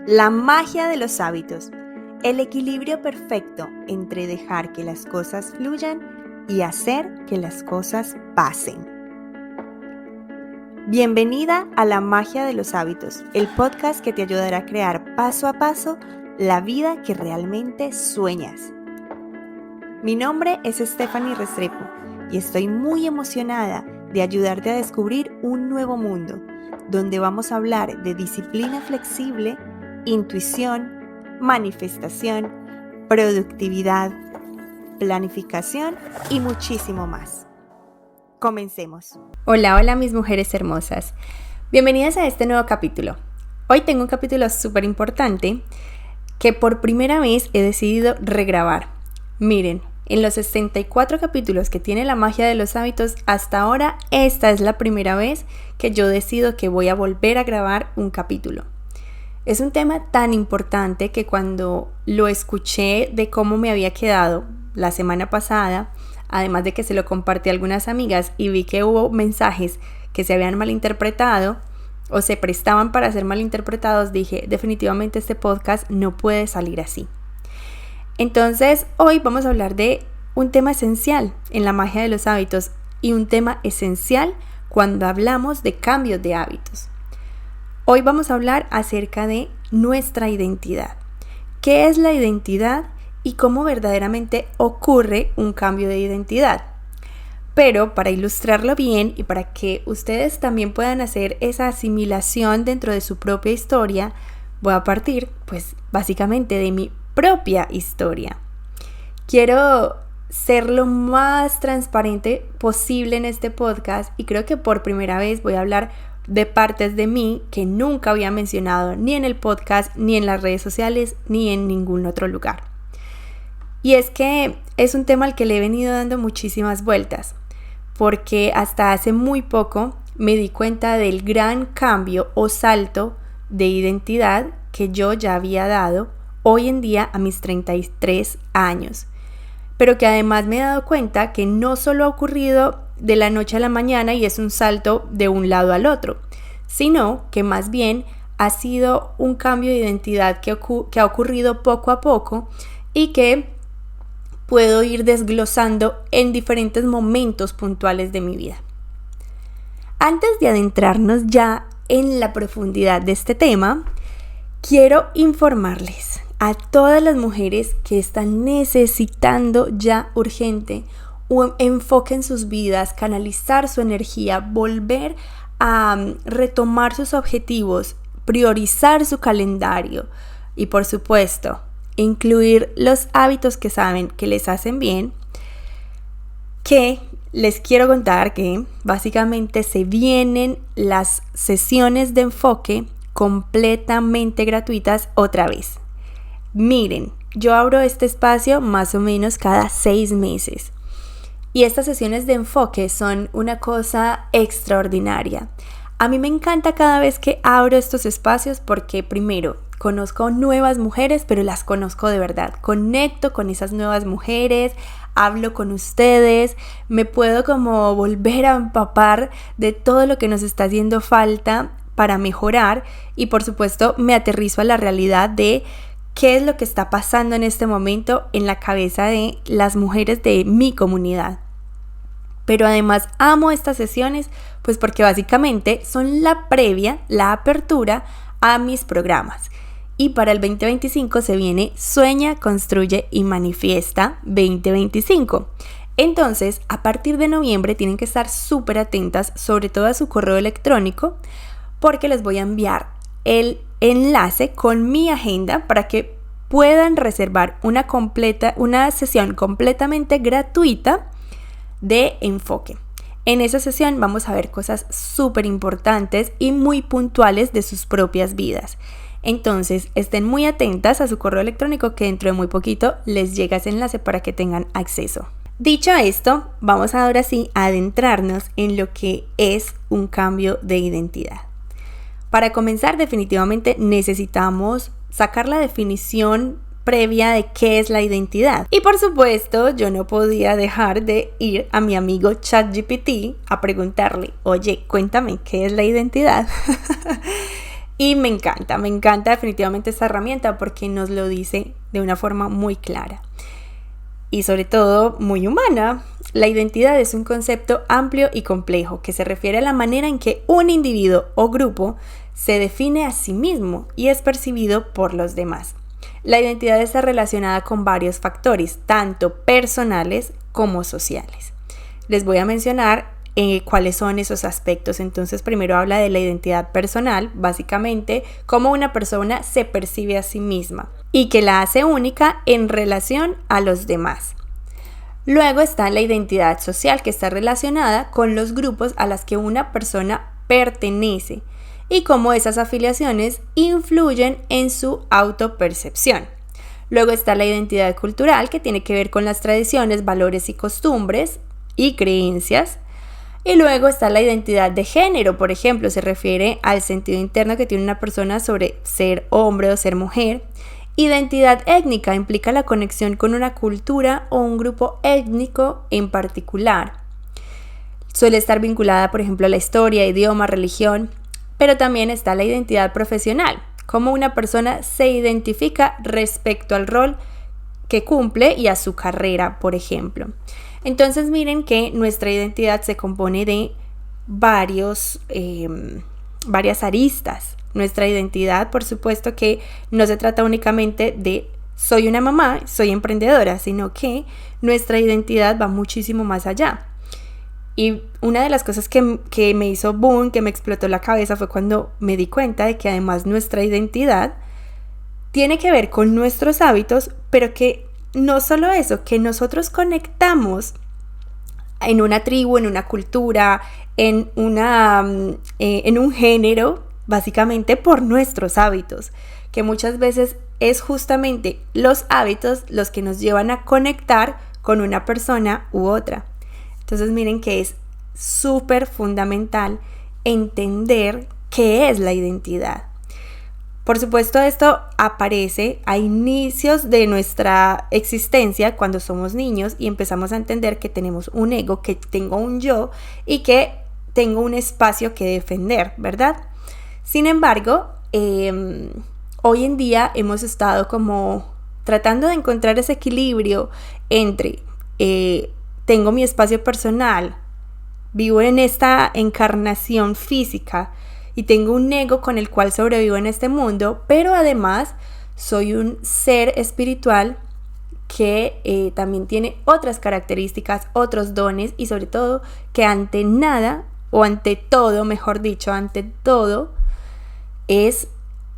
La magia de los hábitos, el equilibrio perfecto entre dejar que las cosas fluyan y hacer que las cosas pasen. Bienvenida a La magia de los hábitos, el podcast que te ayudará a crear paso a paso la vida que realmente sueñas. Mi nombre es Stephanie Restrepo y estoy muy emocionada de ayudarte a descubrir un nuevo mundo, donde vamos a hablar de disciplina flexible, intuición, manifestación, productividad, planificación y muchísimo más. Comencemos. Hola mis mujeres hermosas. Bienvenidas a este nuevo capítulo. Hoy tengo un capítulo súper importante que por primera vez he decidido regrabar. Miren, en los 64 capítulos que tiene La magia de los hábitos, hasta ahora esta es la primera vez que yo decido que voy a volver a grabar un capítulo. Es un tema tan importante que cuando lo escuché de cómo me había quedado la semana pasada, además de que se lo compartí a algunas amigas y vi que hubo mensajes que se habían malinterpretado o se prestaban para ser malinterpretados, dije, definitivamente este podcast no puede salir así. Entonces, hoy vamos a hablar de un tema esencial en la magia de los hábitos y un tema esencial cuando hablamos de cambios de hábitos. Hoy vamos a hablar acerca de nuestra identidad. ¿Qué es la identidad y cómo verdaderamente ocurre un cambio de identidad? Pero para ilustrarlo bien y para que ustedes también puedan hacer esa asimilación dentro de su propia historia, voy a partir, pues, básicamente de mi propia historia. Quiero ser lo más transparente posible en este podcast y creo que por primera vez voy a hablar de partes de mí que nunca había mencionado ni en el podcast, ni en las redes sociales, ni en ningún otro lugar. Y es que es un tema al que le he venido dando muchísimas vueltas, porque hasta hace muy poco me di cuenta del gran cambio o salto de identidad que yo ya había dado hoy en día a mis 33 años. Pero que además me he dado cuenta que no solo ha ocurrido de la noche a la mañana y es un salto de un lado al otro, sino que más bien ha sido un cambio de identidad que ha ocurrido poco a poco y que puedo ir desglosando en diferentes momentos puntuales de mi vida. Antes de adentrarnos ya en la profundidad de este tema, quiero informarles a todas las mujeres que están necesitando ya urgente un enfoque en sus vidas, canalizar su energía, volver a retomar sus objetivos, priorizar su calendario y, por supuesto, incluir los hábitos que saben que les hacen bien, que les quiero contar que básicamente se vienen las sesiones de enfoque completamente gratuitas otra vez. Miren, yo abro este espacio más o menos cada 6 meses. Y estas sesiones de enfoque son una cosa extraordinaria. A mí me encanta cada vez que abro estos espacios porque primero conozco nuevas mujeres, pero las conozco de verdad. Conecto con esas nuevas mujeres, hablo con ustedes, me puedo como volver a empapar de todo lo que nos está haciendo falta para mejorar y por supuesto me aterrizo a la realidad de qué es lo que está pasando en este momento en la cabeza de las mujeres de mi comunidad. Pero además amo estas sesiones pues porque básicamente son la previa, la apertura a mis programas. Y para el 2025 se viene Sueña, Construye y Manifiesta 2025. Entonces, a partir de noviembre tienen que estar súper atentas, sobre todo a su correo electrónico, porque les voy a enviar el enlace con mi agenda para que puedan reservar una sesión completamente gratuita de enfoque. En esa sesión vamos a ver cosas súper importantes y muy puntuales de sus propias vidas. Entonces estén muy atentas a su correo electrónico que dentro de muy poquito les llega ese enlace para que tengan acceso. Dicho esto, vamos ahora sí a adentrarnos en lo que es un cambio de identidad. Para comenzar, definitivamente necesitamos sacar la definición previa de qué es la identidad. Y por supuesto, yo no podía dejar de ir a mi amigo ChatGPT a preguntarle, oye, cuéntame, ¿qué es la identidad? Y me encanta definitivamente esta herramienta porque nos lo dice de una forma muy clara y sobre todo muy humana. La identidad es un concepto amplio y complejo que se refiere a la manera en que un individuo o grupo se define a sí mismo y es percibido por los demás. La identidad está relacionada con varios factores, tanto personales como sociales. Les voy a mencionar cuáles son esos aspectos. Entonces, primero habla de la identidad personal, básicamente cómo una persona se percibe a sí misma y que la hace única en relación a los demás. Luego está la identidad social, que está relacionada con los grupos a los que una persona pertenece y cómo esas afiliaciones influyen en su autopercepción. Luego está la identidad cultural, que tiene que ver con las tradiciones, valores y costumbres y creencias. Y luego está la identidad de género, por ejemplo, se refiere al sentido interno que tiene una persona sobre ser hombre o ser mujer. Identidad étnica implica la conexión con una cultura o un grupo étnico en particular. Suele estar vinculada, por ejemplo, a la historia, idioma, religión. Pero también está la identidad profesional, cómo una persona se identifica respecto al rol que cumple y a su carrera, por ejemplo. Entonces miren que nuestra identidad se compone de varias aristas. Nuestra identidad, por supuesto que no se trata únicamente de soy una mamá, soy emprendedora, sino que nuestra identidad va muchísimo más allá. Y una de las cosas que me hizo boom, que me explotó la cabeza, fue cuando me di cuenta de que además nuestra identidad tiene que ver con nuestros hábitos, pero que no solo eso, que nosotros conectamos en una tribu, en una cultura, en un género, básicamente por nuestros hábitos, que muchas veces es justamente los hábitos los que nos llevan a conectar con una persona u otra. Entonces miren que es súper fundamental entender qué es la identidad. Por supuesto, esto aparece a inicios de nuestra existencia cuando somos niños y empezamos a entender que tenemos un ego, que tengo un yo y que tengo un espacio que defender, ¿verdad? Sin embargo, hoy en día hemos estado como tratando de encontrar ese equilibrio entre tengo mi espacio personal, vivo en esta encarnación física y tengo un ego con el cual sobrevivo en este mundo, pero además soy un ser espiritual que también tiene otras características, otros dones y sobre todo que ante nada, o ante todo, mejor dicho, ante todo, es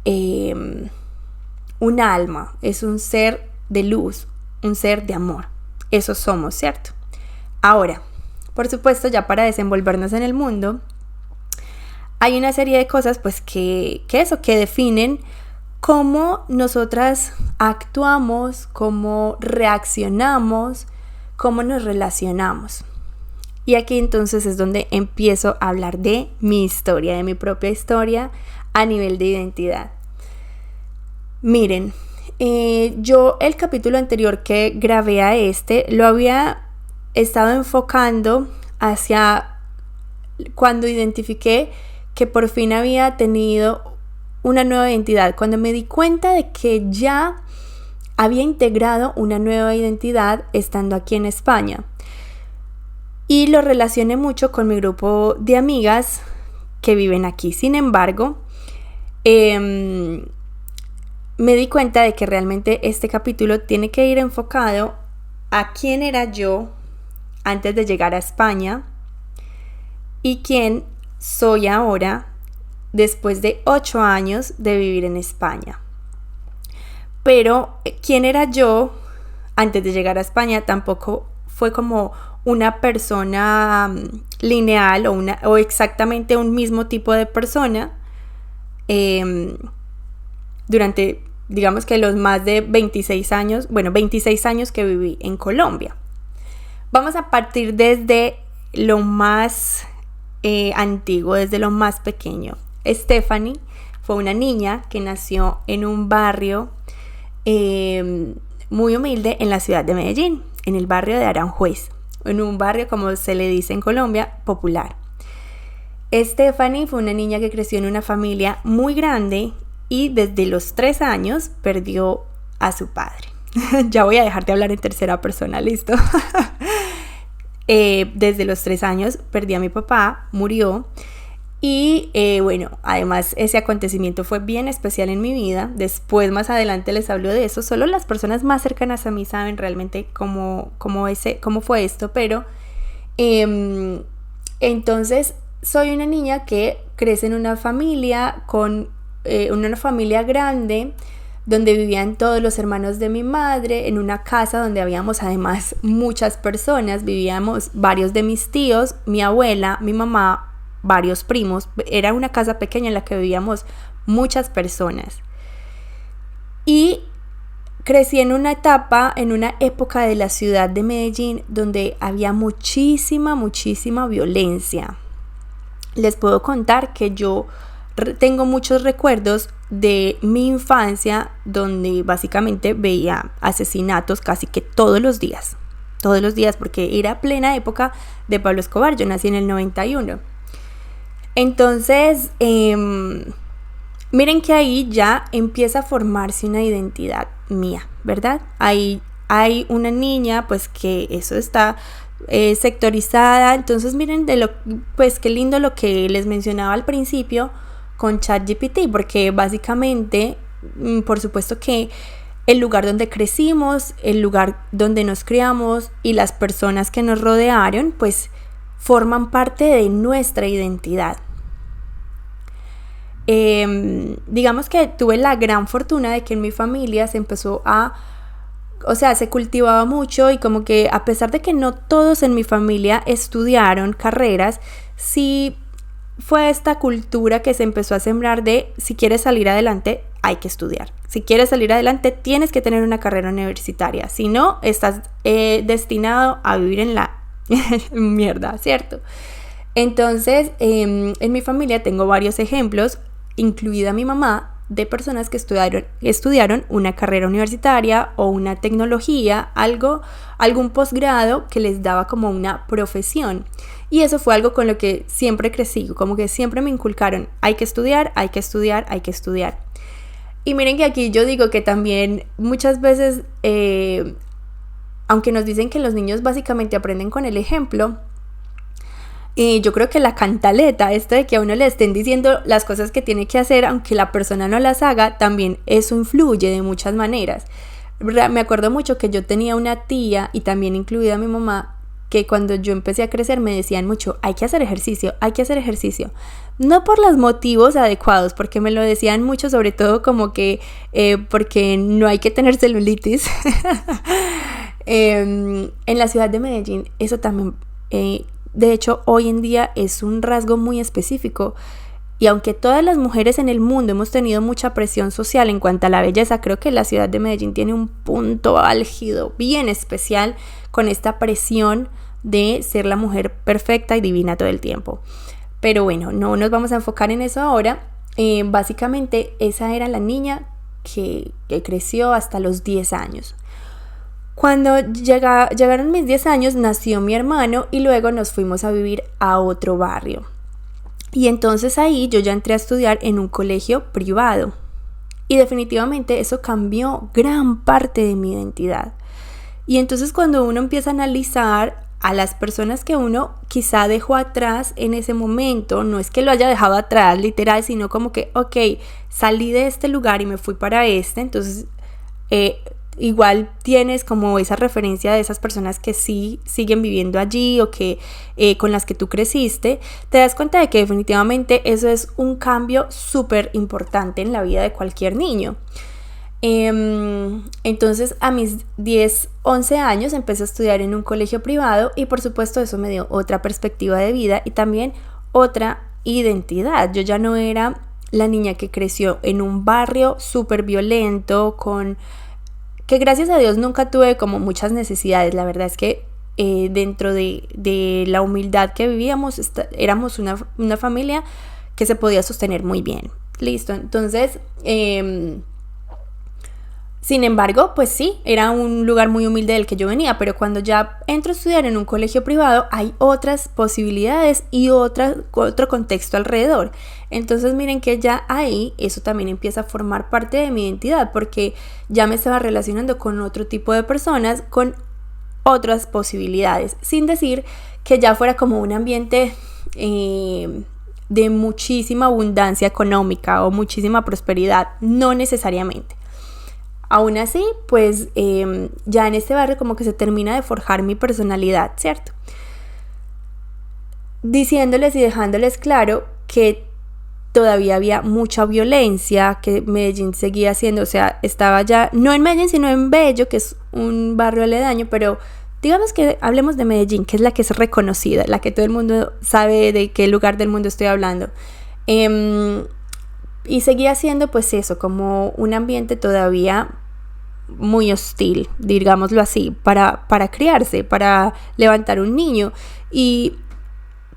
un alma, es un ser de luz, un ser de amor. Eso somos, ¿cierto? Ahora, por supuesto, ya para desenvolvernos en el mundo, hay una serie de cosas pues que definen cómo nosotras actuamos, cómo reaccionamos, cómo nos relacionamos. Y aquí entonces es donde empiezo a hablar de mi historia, de mi propia historia a nivel de identidad. Miren, yo el capítulo anterior que grabé a lo había estado enfocando hacia cuando identifiqué que por fin había tenido una nueva identidad, cuando me di cuenta de que ya había integrado una nueva identidad estando aquí en España. Y lo relacioné mucho con mi grupo de amigas que viven aquí. Sin embargo, me di cuenta de que realmente este capítulo tiene que ir enfocado a quién era yo antes de llegar a España y quién soy ahora después de 8 años de vivir en España. Pero quién era yo antes de llegar a España tampoco fue como una persona lineal o exactamente un mismo tipo de persona durante, digamos que los más de 26 años que viví en Colombia. Vamos a partir desde lo más antiguo, desde lo más pequeño. Stephanie fue una niña que nació en un barrio muy humilde en la ciudad de Medellín, en el barrio de Aranjuez, en un barrio, como se le dice en Colombia, popular. Stephanie fue una niña que creció en una familia muy grande y desde los 3 años perdió a su padre. Ya voy a dejar de hablar en tercera persona, ¿listo? Desde los 3 años perdí a mi papá, murió. Y bueno, además ese acontecimiento fue bien especial en mi vida. Después, más adelante les hablo de eso. Solo las personas más cercanas a mí saben realmente cómo fue esto. Pero entonces soy una niña que crece en una familia una familia grande, donde vivían todos los hermanos de mi madre, en una casa donde habíamos además muchas personas. Vivíamos varios de mis tíos, mi abuela, mi mamá, varios primos. Era una casa pequeña en la que vivíamos muchas personas. Y crecí en una época de la ciudad de Medellín donde había muchísima violencia. Les puedo contar que yo tengo muchos recuerdos de mi infancia donde básicamente veía asesinatos casi que todos los días, porque era plena época de Pablo Escobar. Yo nací en el 91. Entonces, miren que ahí ya empieza a formarse una identidad mía, ¿verdad? Ahí hay una niña, pues que eso está sectorizada. Entonces, miren pues qué lindo lo que les mencionaba al principio con ChatGPT, porque básicamente, por supuesto que el lugar donde crecimos, el lugar donde nos criamos y las personas que nos rodearon, pues forman parte de nuestra identidad. Digamos que tuve la gran fortuna de que en mi familia se cultivaba mucho, y como que a pesar de que no todos en mi familia estudiaron carreras, sí fue esta cultura que se empezó a sembrar de: si quieres salir adelante, hay que estudiar. Si quieres salir adelante, tienes que tener una carrera universitaria. Si no, estás destinado a vivir en la mierda, ¿cierto? Entonces, en mi familia tengo varios ejemplos, incluida mi mamá, de personas que estudiaron una carrera universitaria o una tecnología, algún posgrado que les daba como una profesión. Y eso fue algo con lo que siempre crecí, como que siempre me inculcaron: hay que estudiar, hay que estudiar, hay que estudiar. Y miren que aquí yo digo que también muchas veces, aunque nos dicen que los niños básicamente aprenden con el ejemplo, yo creo que la cantaleta, esto de que a uno le estén diciendo las cosas que tiene que hacer, aunque la persona no las haga, también eso influye de muchas maneras. Me acuerdo mucho que yo tenía una tía, y también incluida mi mamá, que cuando yo empecé a crecer me decían mucho: hay que hacer ejercicio, hay que hacer ejercicio. No por los motivos adecuados, porque me lo decían mucho, sobre todo como que porque no hay que tener celulitis. En la ciudad de Medellín eso también, de hecho, hoy en día es un rasgo muy específico. Y aunque todas las mujeres en el mundo hemos tenido mucha presión social en cuanto a la belleza, creo que la ciudad de Medellín tiene un punto álgido bien especial con esta presión de ser la mujer perfecta y divina todo el tiempo. Pero bueno, no nos vamos a enfocar en eso ahora. Básicamente esa era la niña que creció hasta los 10 años. Cuando llegaron mis 10 años, nació mi hermano y luego nos fuimos a vivir a otro barrio. Y entonces ahí yo ya entré a estudiar en un colegio privado. Y definitivamente eso cambió gran parte de mi identidad. Y entonces cuando uno empieza a analizar a las personas que uno quizá dejó atrás en ese momento, no es que lo haya dejado atrás literal, sino como que, ok, salí de este lugar y me fui para este, entonces igual tienes como esa referencia de esas personas que sí siguen viviendo allí o que con las que tú creciste. Te das cuenta de que definitivamente eso es un cambio súper importante en la vida de cualquier niño. Entonces a mis 10, 11 años empecé a estudiar en un colegio privado y por supuesto eso me dio otra perspectiva de vida y también otra identidad. Yo ya no era la niña que creció en un barrio súper violento, que gracias a Dios nunca tuve como muchas necesidades. La verdad es que dentro de la humildad que vivíamos, éramos una familia que se podía sostener muy bien. Listo, entonces Sin embargo, pues sí, era un lugar muy humilde del que yo venía, pero cuando ya entro a estudiar en un colegio privado hay otras posibilidades y otro contexto alrededor. Entonces miren que ya ahí eso también empieza a formar parte de mi identidad, porque ya me estaba relacionando con otro tipo de personas, con otras posibilidades, sin decir que ya fuera como un ambiente de muchísima abundancia económica o muchísima prosperidad, no necesariamente. Aún así, pues ya en este barrio como que se termina de forjar mi personalidad, ¿cierto? Diciéndoles y dejándoles claro que todavía había mucha violencia, que Medellín seguía siendo, o sea, estaba ya, no en Medellín, sino en Bello, que es un barrio aledaño, pero digamos que hablemos de Medellín, que es la que es reconocida, la que todo el mundo sabe de qué lugar del mundo estoy hablando. Y seguía siendo pues eso, como un ambiente todavía muy hostil, digámoslo así, para criarse, para levantar un niño. Y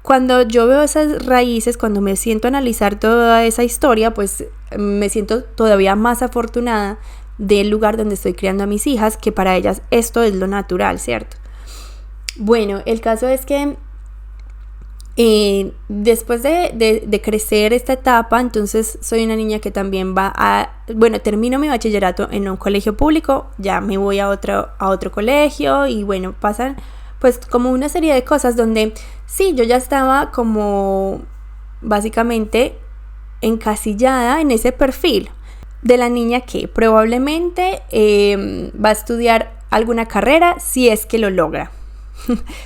cuando yo veo esas raíces, cuando me siento a analizar toda esa historia, pues me siento todavía más afortunada del lugar donde estoy criando a mis hijas, que para ellas esto es lo natural, ¿cierto? Bueno, el caso es que después de crecer esta etapa, entonces soy una niña que también termino mi bachillerato en un colegio público, ya me voy a otro colegio y bueno, pasan pues como una serie de cosas donde sí, yo ya estaba como básicamente encasillada en ese perfil de la niña que probablemente va a estudiar alguna carrera si es que lo logra.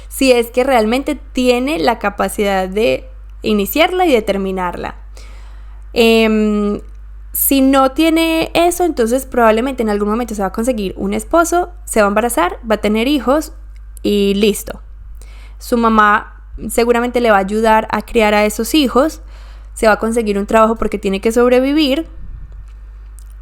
Si es que realmente tiene la capacidad de iniciarla y de terminarla. Si no tiene eso, entonces probablemente en algún momento se va a conseguir un esposo, se va a embarazar, va a tener hijos y listo. Su mamá seguramente le va a ayudar a criar a esos hijos, se va a conseguir un trabajo porque tiene que sobrevivir.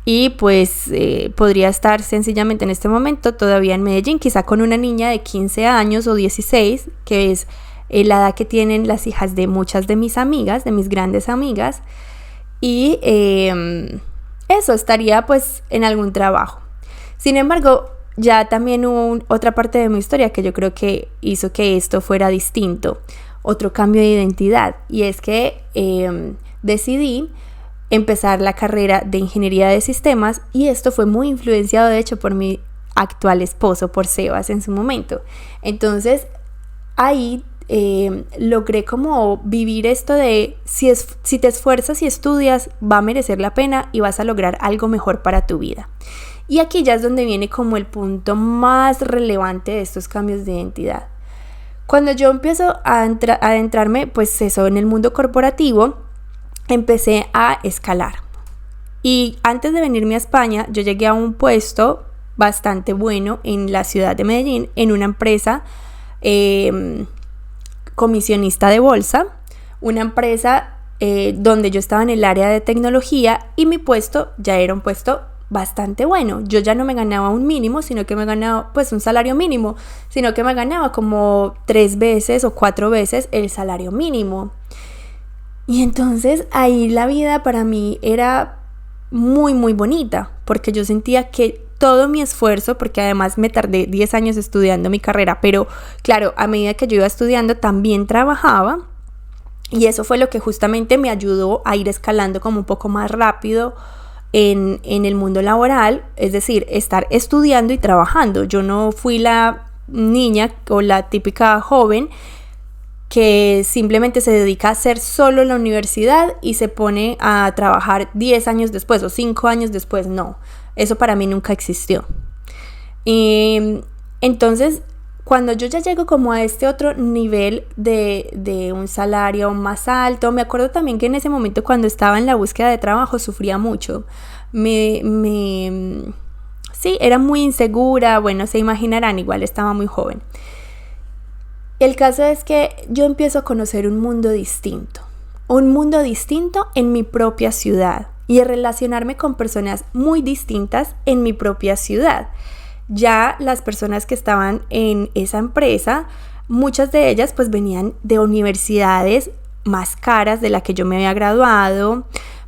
Y pues podría estar sencillamente en este momento todavía en Medellín, quizá con una niña de 15 años o 16, que es la edad que tienen las hijas de muchas de mis amigas, de mis grandes amigas. Y eso, estaría pues en algún trabajo. Sin embargo, ya también hubo otra parte de mi historia que yo creo que hizo que esto fuera distinto, otro cambio de identidad. Y es que decidí empezar la carrera de ingeniería de sistemas, y esto fue muy influenciado de hecho por mi actual esposo, por Sebas en su momento. Entonces ahí logré como vivir esto de si te esfuerzas y estudias va a merecer la pena y vas a lograr algo mejor para tu vida. Y aquí ya es donde viene como el punto más relevante de estos cambios de identidad. Cuando yo empiezo a adentrarme pues eso en el mundo corporativo, empecé a escalar. Y antes de venirme a España, yo llegué a un puesto bastante bueno en la ciudad de Medellín, en una empresa comisionista de bolsa, una empresa donde yo estaba en el área de tecnología, y mi puesto ya era un puesto bastante bueno. Yo ya no me ganaba un mínimo, sino que me ganaba pues un salario mínimo, sino que me ganaba como 3 veces o 4 veces el salario mínimo. Y entonces ahí la vida para mí era muy muy bonita, porque yo sentía que todo mi esfuerzo, porque además me tardé 10 años estudiando mi carrera, pero claro, a medida que yo iba estudiando también trabajaba, y eso fue lo que justamente me ayudó a ir escalando como un poco más rápido en el mundo laboral, es decir, estar estudiando y trabajando. Yo no fui la niña o la típica joven que simplemente se dedica a hacer solo la universidad y se pone a trabajar 10 años después o 5 años después. No, eso para mí nunca existió. Entonces, cuando yo ya llego como a este otro nivel de un salario más alto, me acuerdo también que en ese momento, cuando estaba en la búsqueda de trabajo, sufría mucho. Sí, era muy insegura, bueno, se imaginarán, igual estaba muy joven. El caso es que yo empiezo a conocer un mundo distinto en mi propia ciudad, y a relacionarme con personas muy distintas en mi propia ciudad. Ya las personas que estaban en esa empresa, muchas de ellas pues venían de universidades más caras de la que yo me había graduado,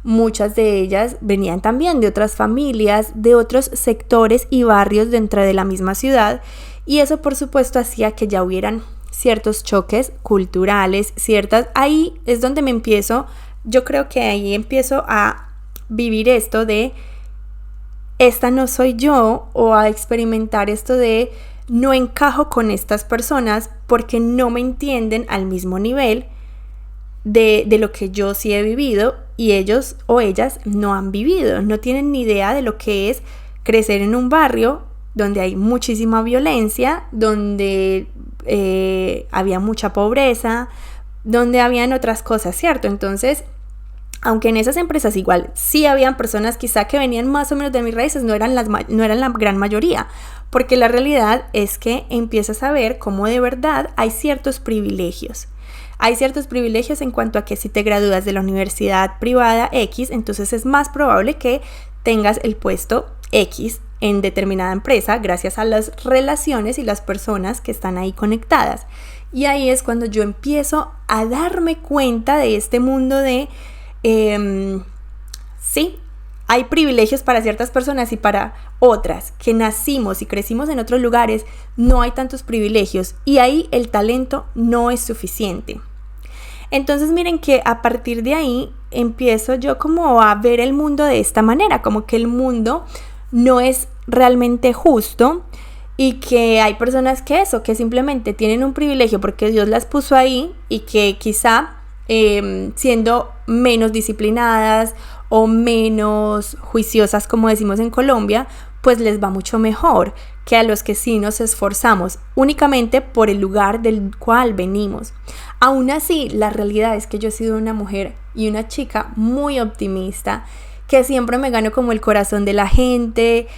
muchas de ellas venían también de otras familias, de otros sectores y barrios dentro de la misma ciudad, y eso por supuesto hacía que ya hubieran ciertos choques culturales, ahí es donde yo creo que ahí empiezo a vivir esto de esta no soy yo, o a experimentar esto de no encajo con estas personas porque no me entienden al mismo nivel de lo que yo sí he vivido, y ellos o ellas no han vivido, no tienen ni idea de lo que es crecer en un barrio donde hay muchísima violencia, donde había mucha pobreza, donde habían otras cosas, ¿cierto? Entonces, aunque en esas empresas igual sí habían personas quizá que venían más o menos de mis raíces, no eran la gran mayoría, porque la realidad es que empiezas a ver cómo de verdad hay ciertos privilegios. Hay ciertos privilegios en cuanto a que si te gradúas de la universidad privada X, entonces es más probable que tengas el puesto X en determinada empresa gracias a las relaciones y las personas que están ahí conectadas. Y ahí es cuando yo empiezo a darme cuenta de este mundo de sí, hay privilegios para ciertas personas y para otras que nacimos y crecimos en otros lugares no hay tantos privilegios, y ahí el talento no es suficiente. Entonces miren que a partir de ahí empiezo yo como a ver el mundo de esta manera, como que el mundo no es realmente justo y que hay personas que simplemente tienen un privilegio porque Dios las puso ahí, y que quizá siendo menos disciplinadas o menos juiciosas, como decimos en Colombia, pues les va mucho mejor que a los que sí nos esforzamos únicamente por el lugar del cual venimos. Aún así, la realidad es que yo he sido una mujer y una chica muy optimista, que siempre me gano como el corazón de la gente.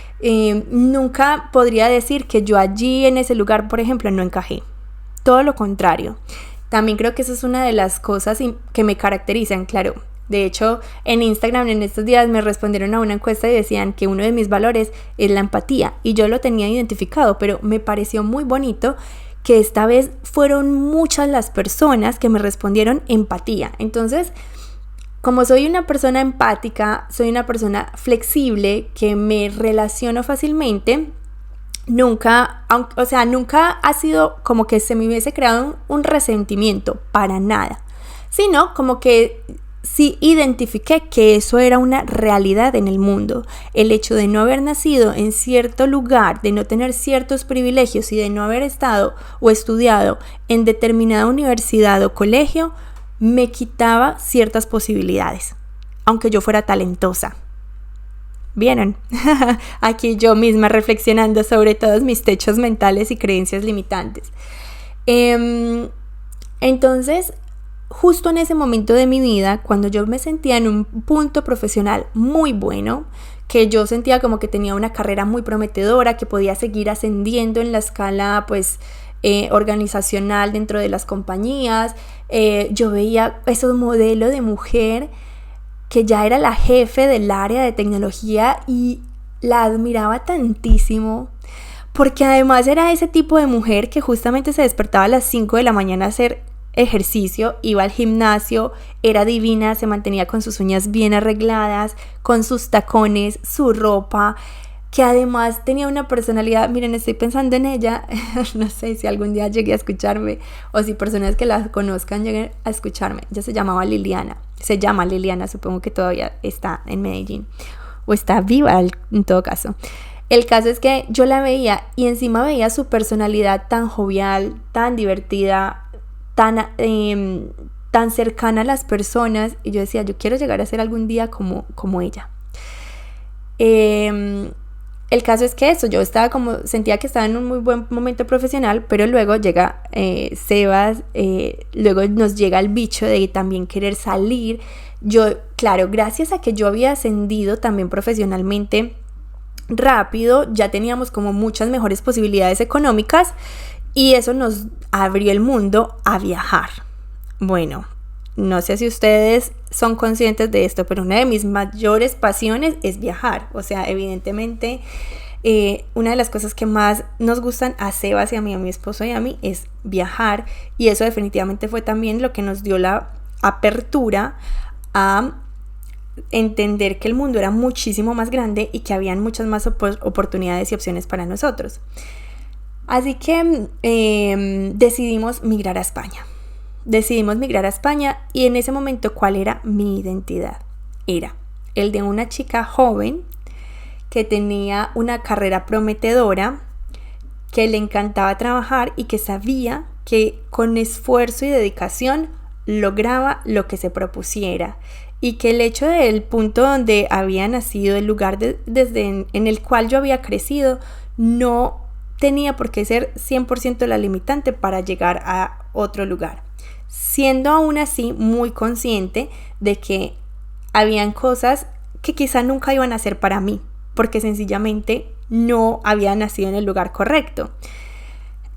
Nunca podría decir que yo allí en ese lugar, por ejemplo, no encajé. Todo lo contrario. También creo que eso es una de las cosas que me caracterizan, claro. De hecho, en Instagram en estos días me respondieron a una encuesta y decían que uno de mis valores es la empatía, y yo lo tenía identificado, pero me pareció muy bonito que esta vez fueron muchas las personas que me respondieron empatía. Entonces, como soy una persona empática, soy una persona flexible, que me relaciono fácilmente, nunca ha sido como que se me hubiese creado un resentimiento, para nada, sino como que sí identifiqué que eso era una realidad en el mundo. El hecho de no haber nacido en cierto lugar, de no tener ciertos privilegios y de no haber estado o estudiado en determinada universidad o colegio, me quitaba ciertas posibilidades, aunque yo fuera talentosa. ¿Vieron? Aquí yo misma reflexionando sobre todos mis techos mentales y creencias limitantes. Entonces, justo en ese momento de mi vida, cuando yo me sentía en un punto profesional muy bueno, que yo sentía como que tenía una carrera muy prometedora, que podía seguir ascendiendo en la escala organizacional dentro de las compañías, yo veía esos modelos de mujer que ya era la jefe del área de tecnología y la admiraba tantísimo, porque además era ese tipo de mujer que justamente se despertaba a las 5 de la mañana a hacer ejercicio, iba al gimnasio, era divina, se mantenía con sus uñas bien arregladas, con sus tacones, su ropa, que además tenía una personalidad. Miren, estoy pensando en ella, no sé si algún día llegué a escucharme o si personas que la conozcan lleguen a escucharme. Ella se llama Liliana, supongo que todavía está en Medellín o está viva en todo caso. El caso es que yo la veía y encima veía su personalidad tan jovial, tan divertida, tan cercana a las personas, y yo decía, yo quiero llegar a ser algún día como ella. El caso es que yo sentía que estaba en un muy buen momento profesional, pero luego llega Sebas, luego nos llega el bicho de también querer salir. Yo, claro, gracias a que yo había ascendido también profesionalmente rápido, ya teníamos como muchas mejores posibilidades económicas, y eso nos abrió el mundo a viajar. Bueno, no sé si ustedes son conscientes de esto, pero una de mis mayores pasiones es viajar. O sea, evidentemente, una de las cosas que más nos gustan a Sebas y a mí, a mi esposo y a mí, es viajar. Y eso definitivamente fue también lo que nos dio la apertura a entender que el mundo era muchísimo más grande y que habían muchas más oportunidades y opciones para nosotros. Así que decidimos migrar a España. Y en ese momento, ¿cuál era mi identidad? Era el de una chica joven que tenía una carrera prometedora, que le encantaba trabajar y que sabía que con esfuerzo y dedicación lograba lo que se propusiera, y que el hecho del punto donde había nacido, el lugar en el cual yo había crecido, no tenía por qué ser 100% la limitante para llegar a otro lugar, siendo aún así muy consciente de que habían cosas que quizá nunca iban a ser para mí, porque sencillamente no había nacido en el lugar correcto.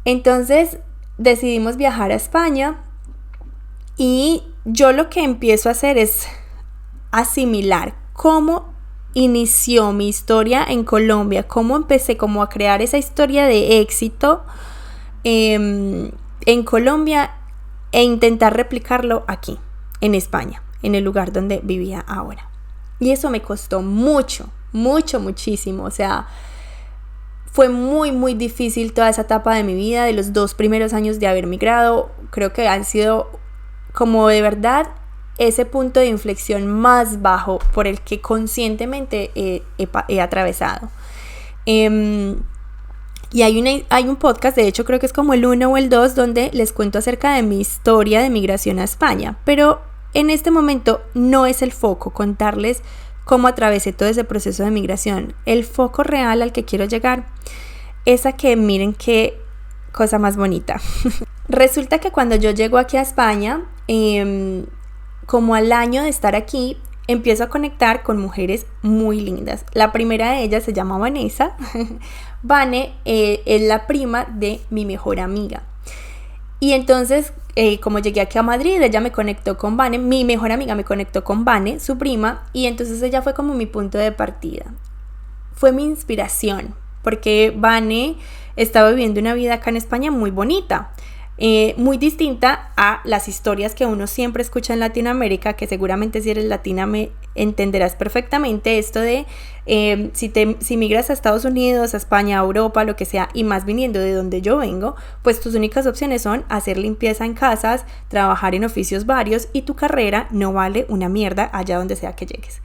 Entonces decidimos viajar a España, y yo lo que empiezo a hacer es asimilar cómo inició mi historia en Colombia, cómo empecé como a crear esa historia de éxito en Colombia, e intentar replicarlo aquí, en España, en el lugar donde vivía ahora. Y eso me costó muchísimo. O sea, fue muy difícil toda esa etapa de mi vida, de los 2 primeros años de haber migrado. Creo que han sido como de verdad ese punto de inflexión más bajo por el que conscientemente he atravesado. Y hay un podcast, de hecho creo que es como el 1 o el 2, donde les cuento acerca de mi historia de migración a España, pero en este momento no es el foco contarles cómo atravesé todo ese proceso de migración. El foco real al que quiero llegar es a que miren qué cosa más bonita. Resulta que cuando yo llego aquí a España, como al año de estar aquí, empiezo a conectar con mujeres muy lindas. La primera de ellas se llama Vanessa. Vane es la prima de mi mejor amiga. Y entonces, como llegué aquí a Madrid, ella me conectó con Vane, mi mejor amiga me conectó con Vane, su prima, y entonces ella fue como mi punto de partida. Fue mi inspiración, porque Vane estaba viviendo una vida acá en España muy bonita. Muy distinta a las historias que uno siempre escucha en Latinoamérica, que seguramente si eres latina me entenderás perfectamente esto de si migras a Estados Unidos, a España, a Europa, lo que sea, y más viniendo de donde yo vengo, pues tus únicas opciones son hacer limpieza en casas, trabajar en oficios varios, y tu carrera no vale una mierda allá donde sea que llegues.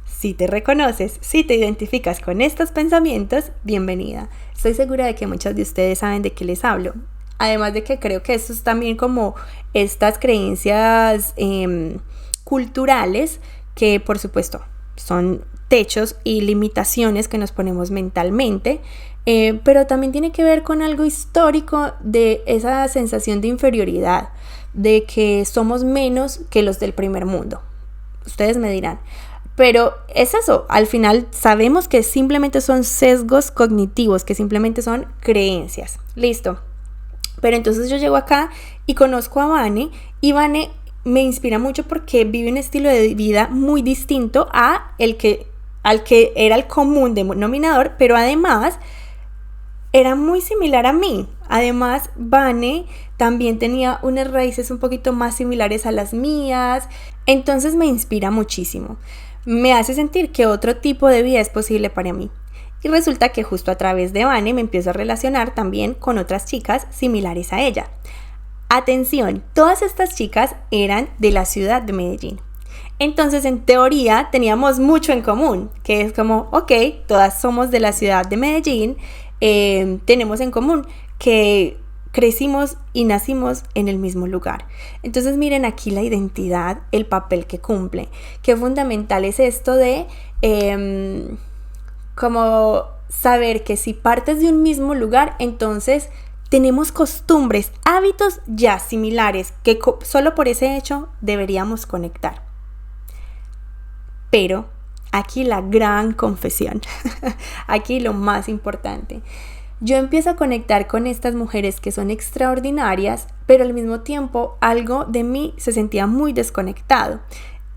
Si te reconoces, si te identificas con estos pensamientos, bienvenida. Estoy segura de que muchos de ustedes saben de qué les hablo. Además de que creo que eso es también como estas creencias culturales que por supuesto son techos y limitaciones que nos ponemos mentalmente, pero también tiene que ver con algo histórico de esa sensación de inferioridad, de que somos menos que los del primer mundo. Ustedes me dirán, pero es eso, al final sabemos que simplemente son sesgos cognitivos, que simplemente son creencias. Listo. Pero entonces yo llego acá y conozco a Vane, y Vane me inspira mucho porque vive un estilo de vida muy distinto al que era el común denominador, pero además era muy similar a mí. Además, Vane también tenía unas raíces un poquito más similares a las mías, entonces me inspira muchísimo. Me hace sentir que otro tipo de vida es posible para mí. Y resulta que justo a través de Vane me empiezo a relacionar también con otras chicas similares a ella. Atención, todas estas chicas eran de la ciudad de Medellín. Entonces, en teoría, teníamos mucho en común, que es como, ok, todas somos de la ciudad de Medellín, tenemos en común que crecimos y nacimos en el mismo lugar. Entonces, miren aquí la identidad, el papel que cumple. Qué fundamental es esto de como saber que si partes de un mismo lugar, entonces tenemos costumbres, hábitos ya similares, que solo por ese hecho deberíamos conectar. Pero aquí la gran confesión, aquí lo más importante. Yo empiezo a conectar con estas mujeres que son extraordinarias, pero al mismo tiempo algo de mí se sentía muy desconectado.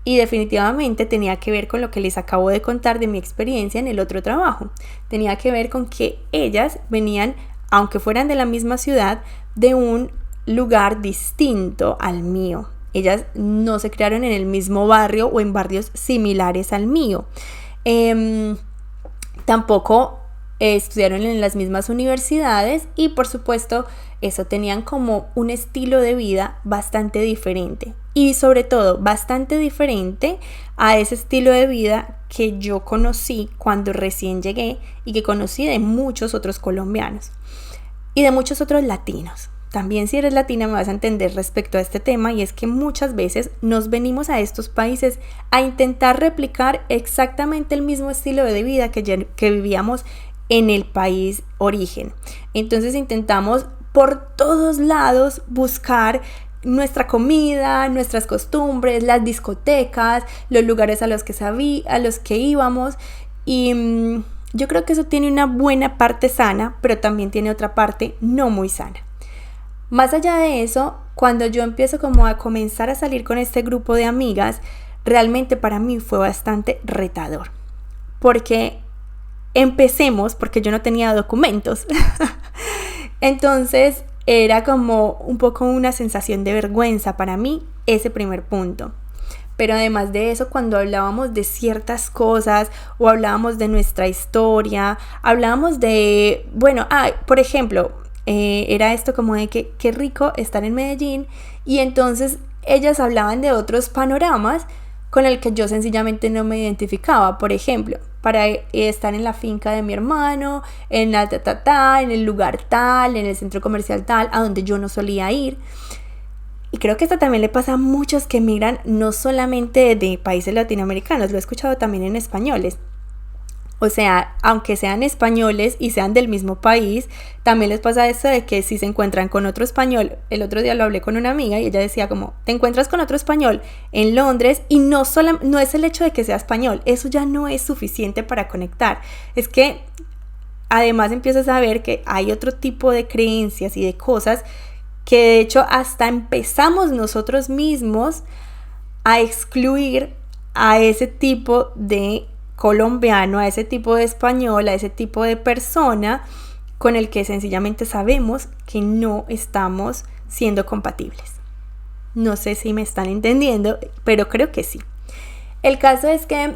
Y definitivamente tenía que ver con lo que les acabo de contar de mi experiencia en el otro trabajo. Tenía que ver con que ellas venían, aunque fueran de la misma ciudad, de un lugar distinto al mío. ellas no se criaron en el mismo barrio o en barrios similares al mío. Tampoco estudiaron en las mismas universidades y por supuesto eso, tenían como un estilo de vida bastante diferente y sobre todo bastante diferente a ese estilo de vida que yo conocí cuando recién llegué y que conocí de muchos otros colombianos y de muchos otros latinos. También si eres latina me vas a entender respecto a este tema, y es que muchas veces nos venimos a estos países a intentar replicar exactamente el mismo estilo de vida que vivíamos en el país origen. Entonces intentamos por todos lados buscar nuestra comida, nuestras costumbres, las discotecas, los lugares a los que íbamos, y yo creo que eso tiene una buena parte sana, pero también tiene otra parte no muy sana. Más allá de eso, cuando yo empiezo como a comenzar a salir con este grupo de amigas, realmente para mí fue bastante retador, porque porque yo no tenía documentos. Entonces era como un poco una sensación de vergüenza para mí ese primer punto. Pero además de eso, cuando hablábamos de ciertas cosas o hablábamos de nuestra historia, hablábamos de, por ejemplo, era esto como de que qué rico estar en Medellín, y entonces ellas hablaban de otros panoramas con el que yo sencillamente no me identificaba. Por ejemplo, para estar en la finca de mi hermano, en en el lugar tal, en el centro comercial tal, a donde yo no solía ir. Y creo que esto también le pasa a muchos que emigran, no solamente de países latinoamericanos, lo he escuchado también en españoles. O sea, aunque sean españoles y sean del mismo país, también les pasa esto de que si se encuentran con otro español. El otro día lo hablé con una amiga y ella decía como, te encuentras con otro español en Londres y no es el hecho de que sea español, eso ya no es suficiente para conectar. Es que además empiezas a ver que hay otro tipo de creencias y de cosas que de hecho hasta empezamos nosotros mismos a excluir a ese tipo de colombiano, a ese tipo de español, a ese tipo de persona con el que sencillamente sabemos que no estamos siendo compatibles. No sé si me están entendiendo, pero creo que sí. El caso es que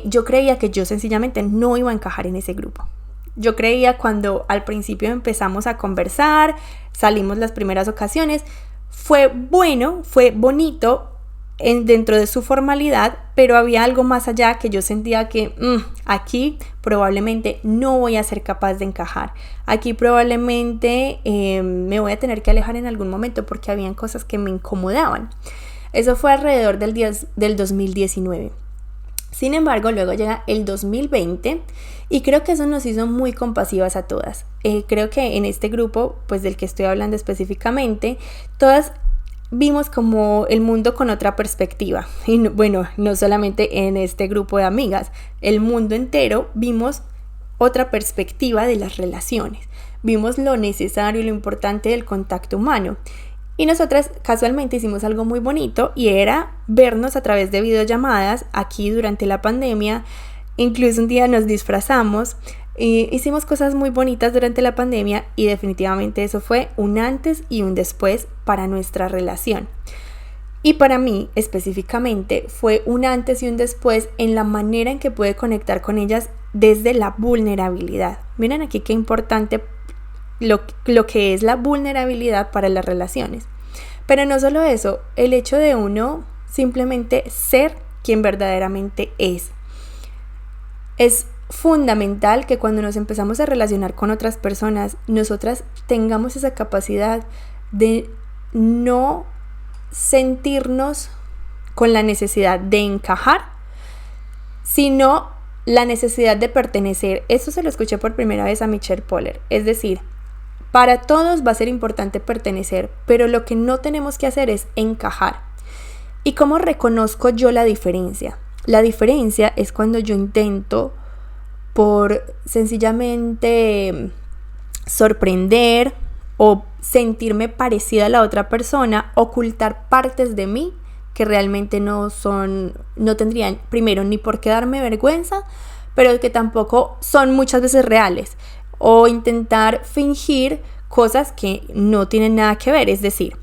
yo creía que yo sencillamente no iba a encajar en ese grupo. Yo creía, cuando al principio empezamos a conversar, salimos las primeras ocasiones, fue bueno, fue bonito dentro de su formalidad, pero había algo más allá que yo sentía que aquí probablemente no voy a ser capaz de encajar. Aquí probablemente me voy a tener que alejar en algún momento porque habían cosas que me incomodaban. Eso fue alrededor del 2019. Sin embargo, luego llega el 2020 y creo que eso nos hizo muy compasivas a todas. Creo que en este grupo, pues del que estoy hablando específicamente, todas vimos como el mundo con otra perspectiva. Y no solamente en este grupo de amigas, el mundo entero vimos otra perspectiva de las relaciones. Vimos lo necesario y lo importante del contacto humano. Y nosotras casualmente hicimos algo muy bonito, y era vernos a través de videollamadas aquí durante la pandemia. Incluso un día nos disfrazamos, hicimos cosas muy bonitas durante la pandemia, y definitivamente eso fue un antes y un después para nuestra relación. Y para mí específicamente fue un antes y un después en la manera en que pude conectar con ellas desde la vulnerabilidad. Miren aquí qué importante lo que es la vulnerabilidad para las relaciones. Pero no solo eso, el hecho de uno simplemente ser quien verdaderamente es. Es fundamental que cuando nos empezamos a relacionar con otras personas, nosotras tengamos esa capacidad de no sentirnos con la necesidad de encajar, sino la necesidad de pertenecer. Eso se lo escuché por primera vez a Michelle Poller. Es decir, para todos va a ser importante pertenecer, pero lo que no tenemos que hacer es encajar. ¿Y cómo reconozco yo la diferencia? La diferencia es cuando yo intento, por sencillamente sorprender o sentirme parecida a la otra persona, ocultar partes de mí que realmente no tendrían, primero, ni por qué darme vergüenza, pero que tampoco son muchas veces reales, o intentar fingir cosas que no tienen nada que ver. Es decir,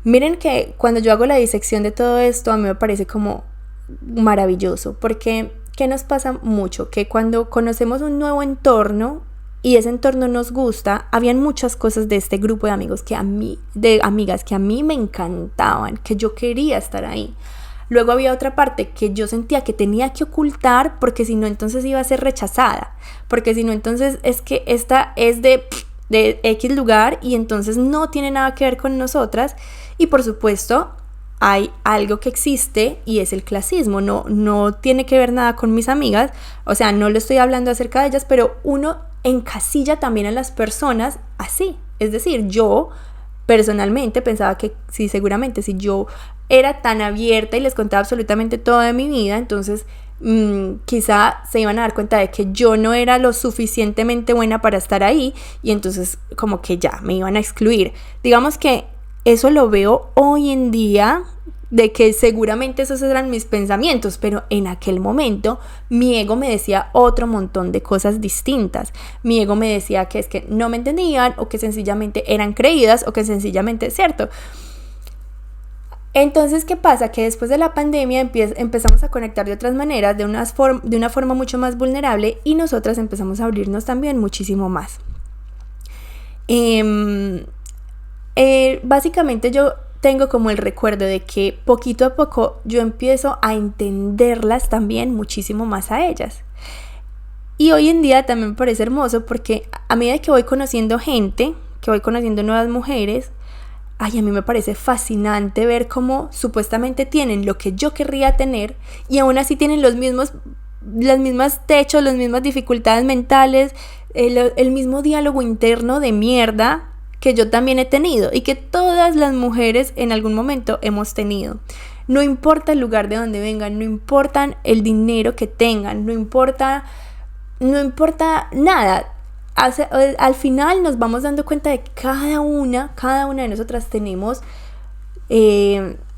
Miren que cuando yo hago la disección de todo esto, a mí me parece como maravilloso, porque ¿qué nos pasa mucho? Que cuando conocemos un nuevo entorno y ese entorno nos gusta, habían muchas cosas de este grupo de amigos de amigas que a mí me encantaban, que yo quería estar ahí. Luego había otra parte que yo sentía que tenía que ocultar, porque si no entonces iba a ser rechazada, porque si no entonces es que esta es de X lugar y entonces no tiene nada que ver con nosotras. Y por supuesto hay algo que existe y es el clasismo, no tiene que ver nada con mis amigas, o sea, no lo estoy hablando acerca de ellas, pero uno encasilla también a las personas así. Es decir, yo personalmente pensaba que sí, seguramente si yo era tan abierta y les contaba absolutamente todo de mi vida, entonces quizá se iban a dar cuenta de que yo no era lo suficientemente buena para estar ahí y entonces como que ya me iban a excluir. Digamos que eso lo veo hoy en día, de que seguramente esos eran mis pensamientos, pero en aquel momento mi ego me decía otro montón de cosas distintas. Mi ego me decía que es que no me entendían, o que sencillamente eran creídas, o que sencillamente es cierto. Entonces, ¿qué pasa? Que después de la pandemia empezamos a conectar de otras maneras, de una forma mucho más vulnerable, y nosotras empezamos a abrirnos también muchísimo más. Básicamente yo tengo como el recuerdo de que poquito a poco yo empiezo a entenderlas también muchísimo más a ellas. Y hoy en día también me parece hermoso porque a medida que voy conociendo gente, que voy conociendo nuevas mujeres, a mí me parece fascinante ver cómo supuestamente tienen lo que yo querría tener y aún así tienen los mismos techos, las mismas dificultades mentales, el mismo diálogo interno de mierda que yo también he tenido y que todas las mujeres en algún momento hemos tenido. No importa el lugar de donde vengan, no importa el dinero que tengan, no importa nada. Al final nos vamos dando cuenta de que cada una de nosotras tenemos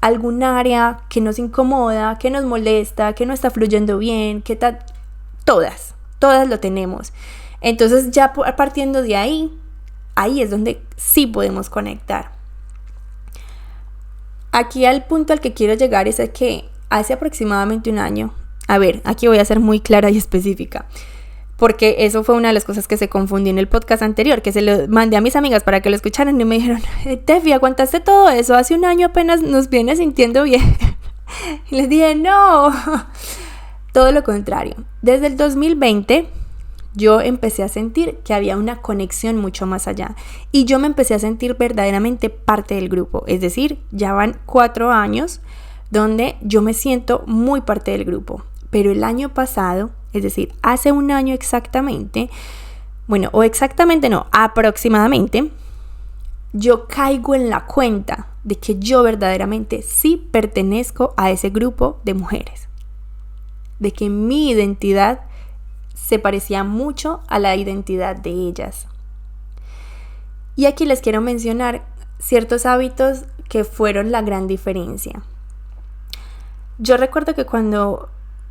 algún área que nos incomoda, que nos molesta, que no está fluyendo bien, todas lo tenemos. Entonces ya partiendo de ahí es donde sí podemos conectar. Aquí al punto al que quiero llegar es que hace aproximadamente un año, aquí voy a ser muy clara y específica, porque eso fue una de las cosas que se confundió en el podcast anterior, que se lo mandé a mis amigas para que lo escucharan y me dijeron, Tefi, ¿aguantaste todo eso? Hace un año apenas nos vienes sintiendo bien. Y les dije, no, todo lo contrario. Desde el 2020 yo empecé a sentir que había una conexión mucho más allá y yo me empecé a sentir verdaderamente parte del grupo. Es decir, ya van 4 años donde yo me siento muy parte del grupo. Pero el año pasado, es decir, hace un año exactamente, aproximadamente, yo caigo en la cuenta de que yo verdaderamente sí pertenezco a ese grupo de mujeres. De que mi identidad se parecía mucho a la identidad de ellas. Y aquí les quiero mencionar ciertos hábitos que fueron la gran diferencia. Yo recuerdo que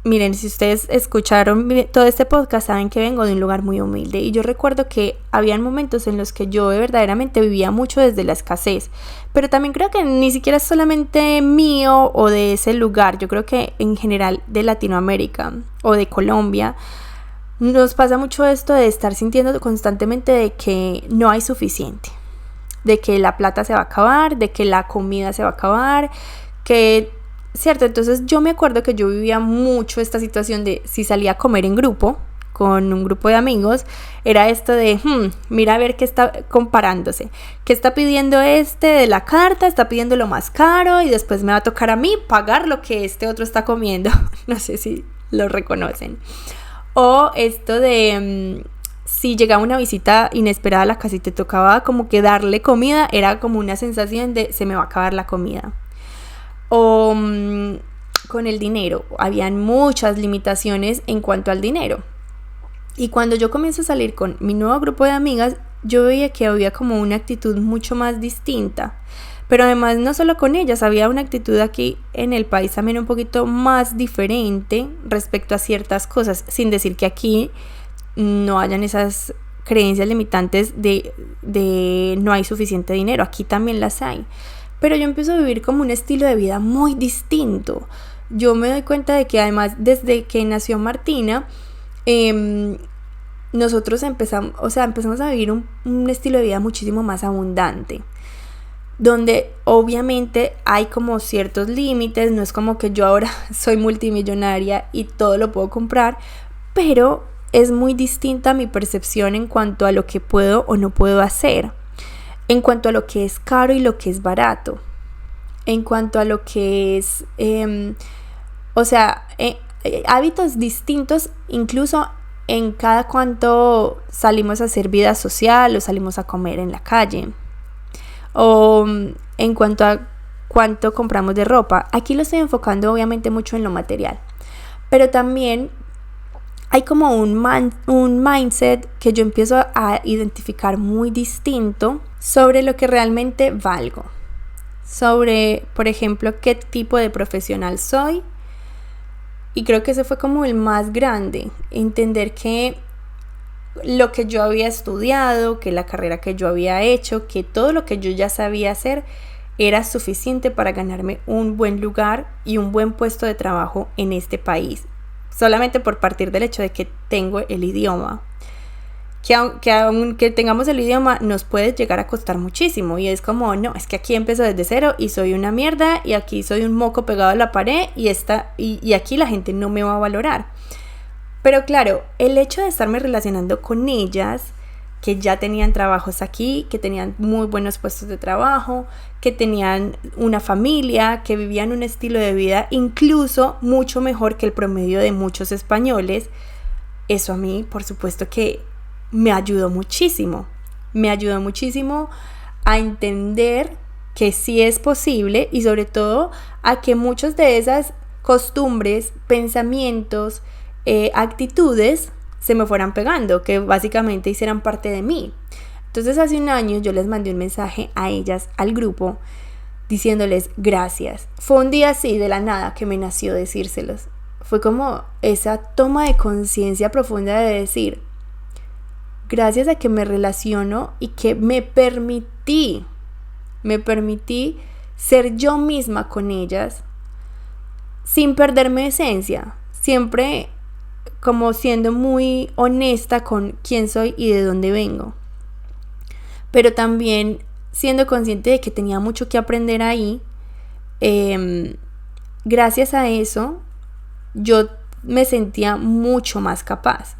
miren, si ustedes escucharon todo este podcast, saben que vengo de un lugar muy humilde. Y yo recuerdo que habían momentos en los que yo verdaderamente vivía mucho desde la escasez. Pero también creo que ni siquiera es solamente mío o de ese lugar. Yo creo que en general de Latinoamérica o de Colombia nos pasa mucho esto de estar sintiendo constantemente de que no hay suficiente. De que la plata se va a acabar, de que la comida se va a acabar, ¿cierto? Entonces yo me acuerdo que yo vivía mucho esta situación de si salía a comer en grupo, con un grupo de amigos, era esto de, mira a ver qué está comparándose, qué está pidiendo de la carta, está pidiendo lo más caro y después me va a tocar a mí pagar lo que este otro está comiendo. No sé si lo reconocen. O esto de, si llegaba una visita inesperada a la casa y te tocaba como que darle comida, era como una sensación de se me va a acabar la comida. O con el dinero, habían muchas limitaciones en cuanto al dinero. Y cuando yo comienzo a salir con mi nuevo grupo de amigas, yo veía que había como una actitud mucho más distinta. Pero además no solo con ellas, había una actitud aquí en el país también un poquito más diferente respecto a ciertas cosas, sin decir que aquí no hayan esas creencias limitantes de no hay suficiente dinero, aquí también las hay. pero yo empiezo a vivir como un estilo de vida muy distinto. Yo me doy cuenta de que además desde que nació Martina, nosotros empezamos a vivir un estilo de vida muchísimo más abundante, donde obviamente hay como ciertos límites. No es como que yo ahora soy multimillonaria y todo lo puedo comprar, pero es muy distinta mi percepción en cuanto a lo que puedo o no puedo hacer, en cuanto a lo que es caro y lo que es barato, en cuanto a lo que es hábitos distintos, incluso en cada cuanto salimos a hacer vida social o salimos a comer en la calle, o en cuanto a cuánto compramos de ropa. Aquí lo estoy enfocando obviamente mucho en lo material, pero también hay como un mindset que yo empiezo a identificar muy distinto sobre lo que realmente valgo, sobre, por ejemplo, qué tipo de profesional soy. Y creo que ese fue como el más grande, entender que lo que yo había estudiado, que la carrera que yo había hecho, que todo lo que yo ya sabía hacer era suficiente para ganarme un buen lugar y un buen puesto de trabajo en este país, solamente por partir del hecho de que tengo el idioma. Que aunque tengamos el idioma nos puede llegar a costar muchísimo, y es como, no, es que aquí empiezo desde cero y soy una mierda y aquí soy un moco pegado a la pared y aquí la gente no me va a valorar. Pero claro, el hecho de estarme relacionando con ellas, que ya tenían trabajos aquí, que tenían muy buenos puestos de trabajo, que tenían una familia, que vivían un estilo de vida incluso mucho mejor que el promedio de muchos españoles, eso a mí, por supuesto que me ayudó muchísimo a entender que sí es posible, y sobre todo a que muchas de esas costumbres, pensamientos, actitudes se me fueran pegando, que básicamente hicieran parte de mí. Entonces hace un año yo les mandé un mensaje a ellas, al grupo, diciéndoles gracias. Fue un día así de la nada que me nació decírselos. Fue como esa toma de conciencia profunda de decir, gracias a que me relaciono y que me permití ser yo misma con ellas sin perderme esencia, siempre como siendo muy honesta con quién soy y de dónde vengo, pero también siendo consciente de que tenía mucho que aprender ahí. Gracias a eso yo me sentía mucho más capaz,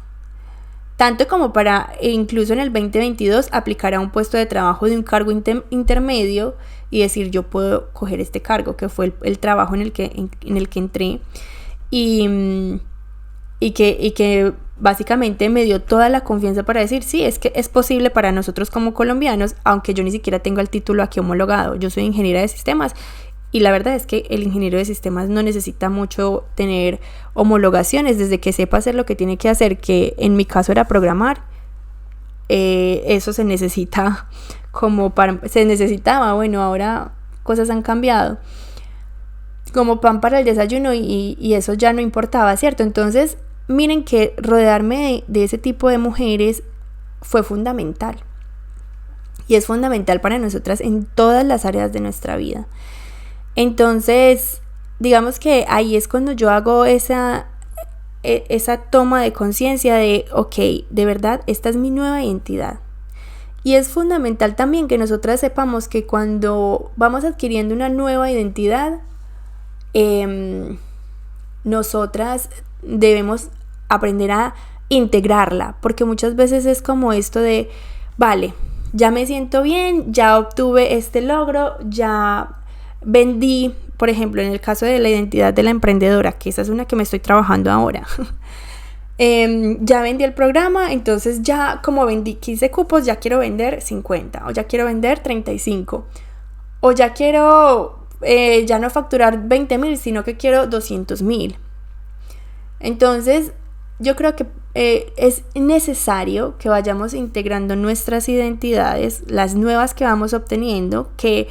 tanto como para incluso en el 2022 aplicar a un puesto de trabajo de un cargo intermedio y decir, yo puedo coger este cargo, que fue el trabajo en el que entré, y que básicamente me dio toda la confianza para decir, sí, es que es posible para nosotros como colombianos, aunque yo ni siquiera tengo el título aquí homologado. Yo soy ingeniera de sistemas, y la verdad es que el ingeniero de sistemas no necesita mucho tener homologaciones, desde que sepa hacer lo que tiene que hacer, que en mi caso era programar. Eso se necesita se necesitaba, bueno, ahora cosas han cambiado, como pan para el desayuno, y eso ya no importaba, ¿cierto? Entonces miren que rodearme de ese tipo de mujeres fue fundamental, y es fundamental para nosotras en todas las áreas de nuestra vida. Entonces digamos que ahí es cuando yo hago esa toma de conciencia de, ok, de verdad esta es mi nueva identidad. Y es fundamental también que nosotras sepamos que cuando vamos adquiriendo una nueva identidad, nosotras debemos aprender a integrarla, porque muchas veces es como esto de, vale, ya me siento bien, ya obtuve este logro, ya vendí, por ejemplo, en el caso de la identidad de la emprendedora, que esa es una que me estoy trabajando ahora. Ya vendí el programa, entonces ya como vendí 15 cupos, ya quiero vender 50, o ya quiero vender 35, o ya quiero ya no facturar 20,000, sino que quiero 200,000. Entonces yo creo que es necesario que vayamos integrando nuestras identidades, las nuevas que vamos obteniendo, que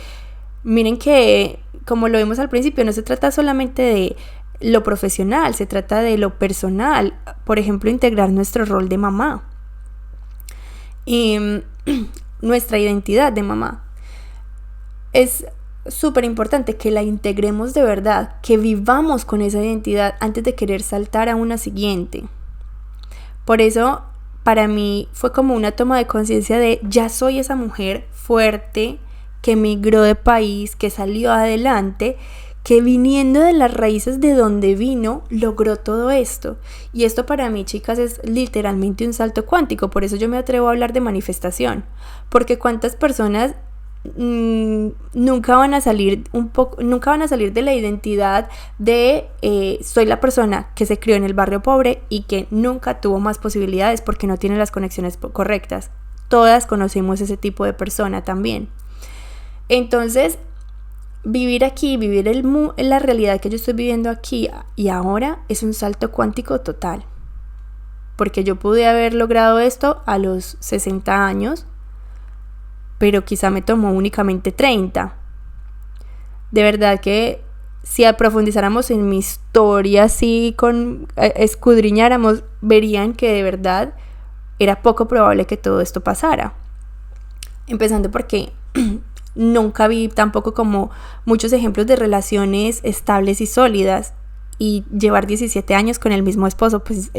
miren que, como lo vimos al principio, no se trata solamente de lo profesional, se trata de lo personal. Por ejemplo, integrar nuestro rol de mamá y nuestra identidad de mamá. Es súper importante que la integremos de verdad, que vivamos con esa identidad antes de querer saltar a una siguiente. Por eso, para mí fue como una toma de conciencia de ya soy esa mujer fuerte que migró de país, que salió adelante, que viniendo de las raíces de donde vino, logró todo esto. Y esto para mí, chicas, es literalmente un salto cuántico. Por eso yo me atrevo a hablar de manifestación. Porque cuántas personas nunca van a salir de la identidad de soy la persona que se crió en el barrio pobre y que nunca tuvo más posibilidades porque no tiene las conexiones correctas. Todas conocemos ese tipo de persona también. Entonces, vivir aquí, vivir la realidad que yo estoy viviendo aquí y ahora es un salto cuántico total. Porque yo pude haber logrado esto a los 60 años, pero quizá me tomó únicamente 30. De verdad que si profundizáramos en mi historia, si escudriñáramos, verían que de verdad era poco probable que todo esto pasara. Empezando porque nunca vi tampoco como muchos ejemplos de relaciones estables y sólidas, y llevar 17 años con el mismo esposo pues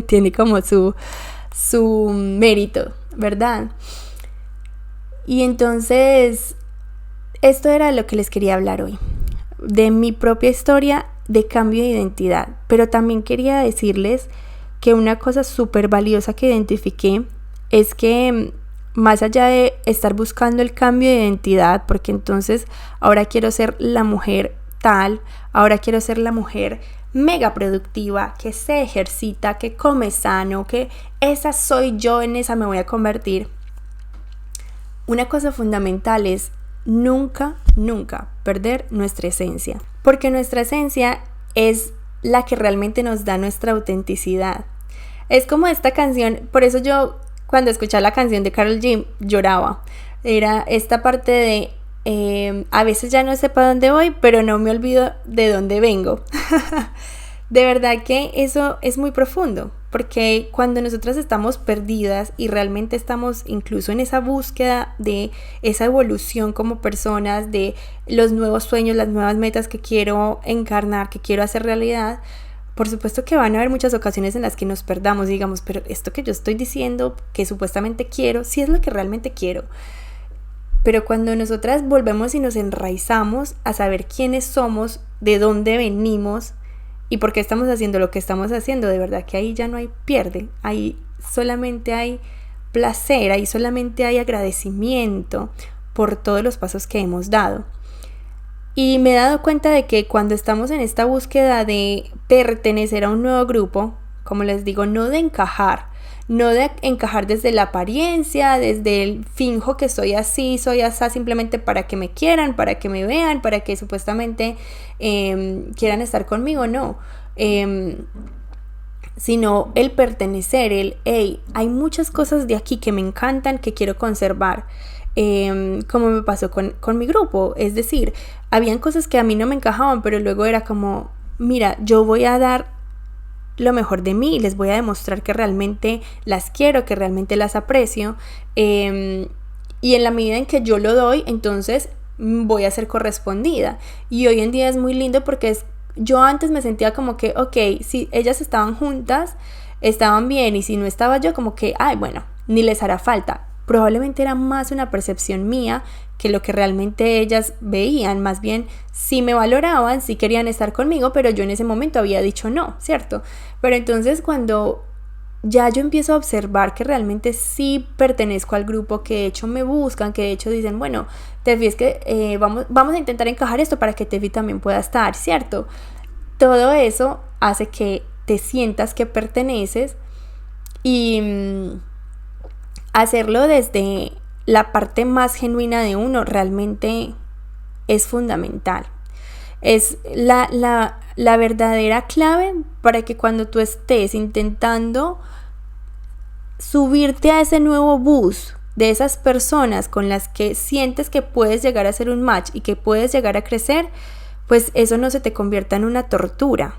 tiene como su mérito, ¿verdad? Y entonces esto era lo que les quería hablar hoy, de mi propia historia de cambio de identidad, pero también quería decirles que una cosa súper valiosa que identifiqué es que más allá de estar buscando el cambio de identidad, porque entonces ahora quiero ser la mujer tal, ahora quiero ser la mujer mega productiva, que se ejercita, que come sano, que esa soy yo, en esa me voy a convertir. Una cosa fundamental es nunca perder nuestra esencia, porque nuestra esencia es la que realmente nos da nuestra autenticidad. Es como esta canción, por eso yo cuando escuchaba la canción de Karol G lloraba. Era esta parte de a veces ya no sé para dónde voy, pero no me olvido de dónde vengo. De verdad que eso es muy profundo, porque cuando nosotras estamos perdidas y realmente estamos incluso en esa búsqueda de esa evolución como personas, de los nuevos sueños, las nuevas metas que quiero encarnar, que quiero hacer realidad, por supuesto que van a haber muchas ocasiones en las que nos perdamos y digamos, pero esto que yo estoy diciendo, que supuestamente quiero, sí es lo que realmente quiero. Pero cuando nosotras volvemos y nos enraizamos a saber quiénes somos, de dónde venimos y por qué estamos haciendo lo que estamos haciendo, de verdad que ahí ya no hay pierde, ahí solamente hay placer, ahí solamente hay agradecimiento por todos los pasos que hemos dado. Y me he dado cuenta de que cuando estamos en esta búsqueda de pertenecer a un nuevo grupo, como les digo, no de encajar desde la apariencia, desde el finjo que soy así simplemente para que me quieran, para que me vean, para que supuestamente quieran estar conmigo, no. Sino el pertenecer, hay muchas cosas de aquí que me encantan, que quiero conservar. Como me pasó con mi grupo, es decir, habían cosas que a mí no me encajaban, pero luego era como, mira, yo voy a dar lo mejor de mí, les voy a demostrar que realmente las quiero, que realmente las aprecio, y en la medida en que yo lo doy, entonces voy a ser correspondida. Y hoy en día es muy lindo porque yo antes me sentía como que, ok, si ellas estaban juntas, estaban bien, y si no estaba yo, como que, ay, bueno, ni les hará falta. Probablemente era más una percepción mía que lo que realmente ellas veían. Más bien, sí me valoraban, sí querían estar conmigo, pero yo en ese momento había dicho no, ¿cierto? Pero entonces cuando ya yo empiezo a observar que realmente sí pertenezco al grupo, que de hecho me buscan, que de hecho dicen, bueno, Tefi, es que vamos a intentar encajar esto para que Tefi también pueda estar, ¿cierto? Todo eso hace que te sientas que perteneces, y hacerlo desde la parte más genuina de uno realmente es fundamental. Es la verdadera clave para que cuando tú estés intentando subirte a ese nuevo bus de esas personas con las que sientes que puedes llegar a ser un match y que puedes llegar a crecer, pues eso no se te convierta en una tortura.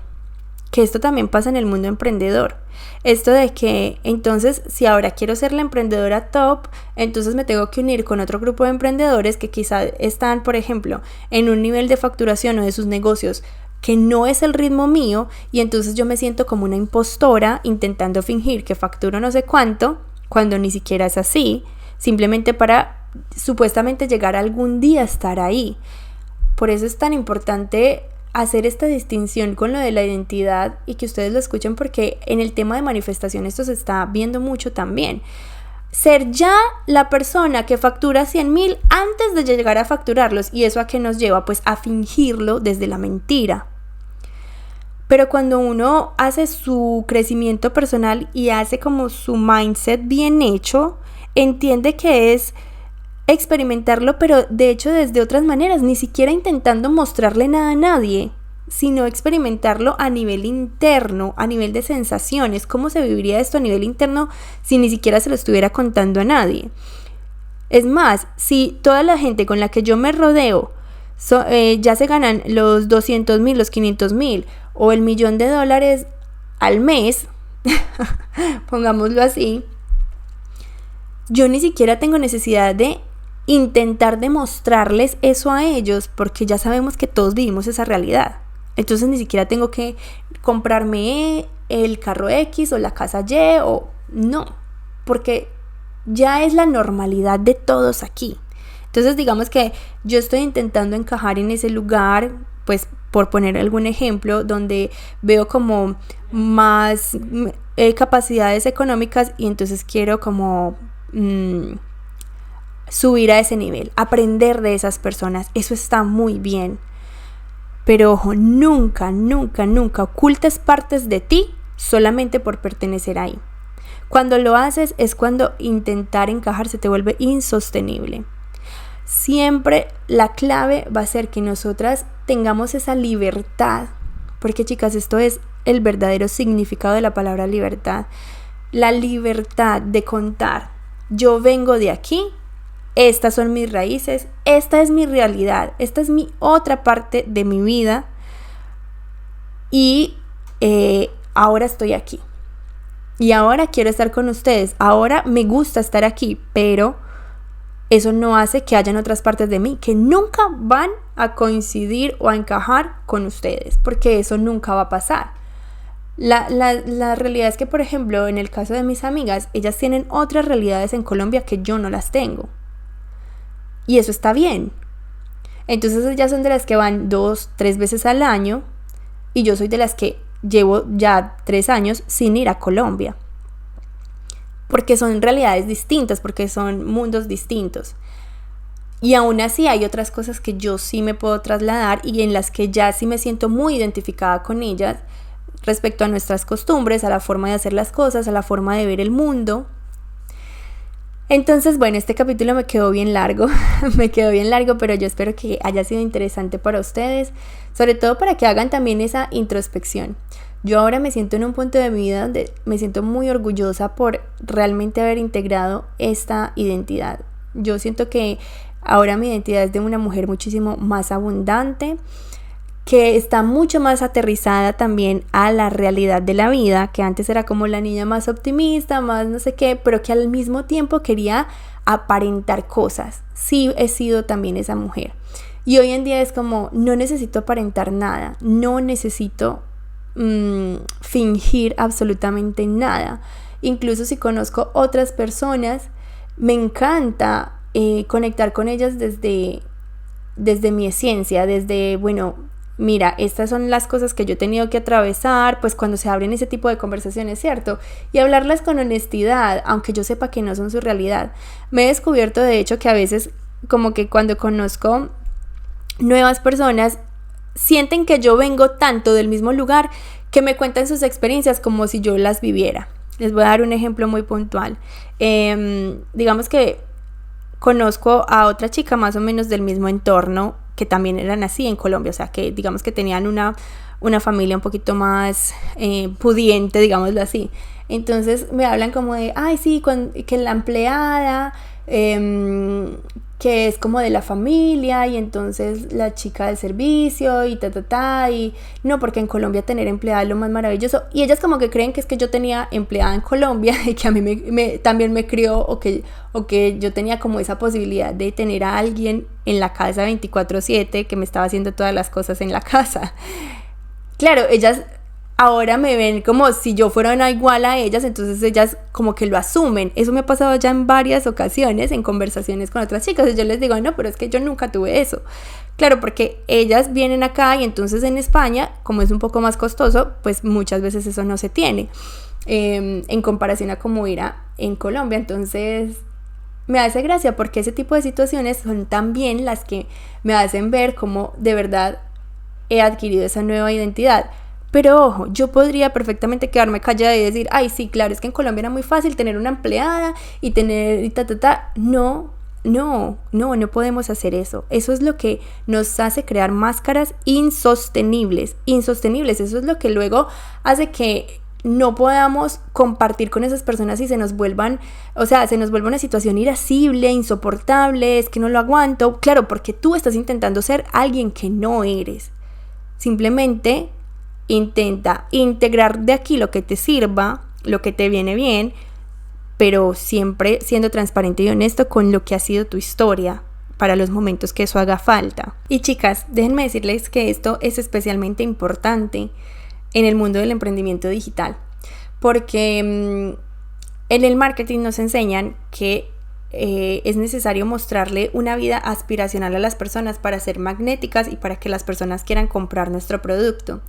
que esto también pasa en el mundo emprendedor. Esto de que entonces si ahora quiero ser la emprendedora top, entonces me tengo que unir con otro grupo de emprendedores que quizá están, por ejemplo, en un nivel de facturación o de sus negocios que no es el ritmo mío, y entonces yo me siento como una impostora intentando fingir que facturo no sé cuánto, cuando ni siquiera es así, simplemente para supuestamente llegar algún día a estar ahí. Por eso es tan importante hacer esta distinción con lo de la identidad y que ustedes lo escuchen, porque en el tema de manifestación esto se está viendo mucho también. Ser ya la persona que factura 100,000 antes de llegar a facturarlos. ¿Y eso a qué nos lleva? Pues a fingirlo desde la mentira. Pero cuando uno hace su crecimiento personal y hace como su mindset bien hecho, entiende que es experimentarlo, pero de hecho desde otras maneras, ni siquiera intentando mostrarle nada a nadie, sino experimentarlo a nivel interno, a nivel de sensaciones. ¿Cómo se viviría esto a nivel interno si ni siquiera se lo estuviera contando a nadie? Es más, si toda la gente con la que yo me rodeo ya se ganan los 200,000, los 500,000 o el $1,000,000 al mes, pongámoslo así, yo ni siquiera tengo necesidad de intentar demostrarles eso a ellos, porque ya sabemos que todos vivimos esa realidad. Entonces ni siquiera tengo que comprarme el carro X o la casa Y, o no, porque ya es la normalidad de todos aquí. Entonces digamos que yo estoy intentando encajar en ese lugar, pues por poner algún ejemplo, donde veo como más capacidades económicas, y entonces quiero como subir a ese nivel, aprender de esas personas. Eso está muy bien, pero ojo, nunca ocultes partes de ti solamente por pertenecer ahí. Cuando lo haces es cuando intentar encajar se te vuelve insostenible. Siempre la clave va a ser que nosotras tengamos esa libertad, porque chicas, esto es el verdadero significado de la palabra libertad. La libertad de contar: yo vengo de aquí, estas son mis raíces, esta es mi realidad, esta es mi otra parte de mi vida, y ahora estoy aquí. Y ahora quiero estar con ustedes, ahora me gusta estar aquí, pero eso no hace que hayan otras partes de mí que nunca van a coincidir o a encajar con ustedes, porque eso nunca va a pasar. La realidad es que, por ejemplo, en el caso de mis amigas, ellas tienen otras realidades en Colombia que yo no las tengo. Y eso está bien. Entonces ellas son de las que van 2-3 veces al año, y yo soy de las que llevo ya 3 años sin ir a Colombia. Porque son realidades distintas, porque son mundos distintos. Y aún así hay otras cosas que yo sí me puedo trasladar y en las que ya sí me siento muy identificada con ellas, respecto a nuestras costumbres, a la forma de hacer las cosas, a la forma de ver el mundo. Entonces, bueno, este capítulo me quedó bien largo, pero yo espero que haya sido interesante para ustedes, sobre todo para que hagan también esa introspección. Yo ahora me siento en un punto de mi vida donde me siento muy orgullosa por realmente haber integrado esta identidad. Yo siento que ahora mi identidad es de una mujer muchísimo más abundante, que está mucho más aterrizada también a la realidad de la vida, que antes era como la niña más optimista, más no sé qué, pero que al mismo tiempo quería aparentar cosas. Sí, he sido también esa mujer. Y hoy en día es como, no necesito aparentar nada, no necesito fingir absolutamente nada. Incluso si conozco otras personas, me encanta conectar con ellas desde mi esencia, desde, bueno, mira, estas son las cosas que yo he tenido que atravesar, pues cuando se abren ese tipo de conversaciones, ¿cierto? Y hablarlas con honestidad, aunque yo sepa que no son su realidad. Me he descubierto, de hecho, que a veces como que cuando conozco nuevas personas, sienten que yo vengo tanto del mismo lugar que me cuentan sus experiencias como si yo las viviera. Les voy a dar un ejemplo muy puntual. Digamos que conozco a otra chica más o menos del mismo entorno, que también eran así en Colombia, o sea que digamos que tenían una familia un poquito más pudiente, digámoslo así. Entonces me hablan como de, ay sí, que la empleada que es como de la familia y entonces la chica del servicio y y no, porque en Colombia tener empleada es lo más maravilloso, y ellas como que creen que es que yo tenía empleada en Colombia y que a mí también me crió o que yo tenía como esa posibilidad de tener a alguien en la casa 24/7 que me estaba haciendo todas las cosas en la casa. Claro, ellas ahora me ven como si yo fuera una igual a ellas, entonces ellas como que lo asumen. Eso me ha pasado ya en varias ocasiones en conversaciones con otras chicas, y yo les digo, no, pero es que yo nunca tuve eso. Claro, porque ellas vienen acá y entonces en España, como es un poco más costoso, pues muchas veces eso no se tiene en comparación a como era en Colombia. Entonces me hace gracia porque ese tipo de situaciones son también las que me hacen ver cómo de verdad he adquirido esa nueva identidad. Pero ojo, yo podría perfectamente quedarme callada y decir, ay, sí, claro, es que en Colombia era muy fácil tener una empleada y tener y No podemos hacer eso. Eso es lo que nos hace crear máscaras insostenibles. Eso es lo que luego hace que no podamos compartir con esas personas y se nos vuelva una situación irascible, insoportable, es que no lo aguanto. Claro, porque tú estás intentando ser alguien que no eres. Simplemente intenta integrar de aquí lo que te sirva, lo que te viene bien, pero siempre siendo transparente y honesto con lo que ha sido tu historia para los momentos que eso haga falta. Y chicas, déjenme decirles que esto es especialmente importante en el mundo del emprendimiento digital, porque en el marketing nos enseñan que es necesario mostrarle una vida aspiracional a las personas para ser magnéticas y para que las personas quieran comprar nuestro producto.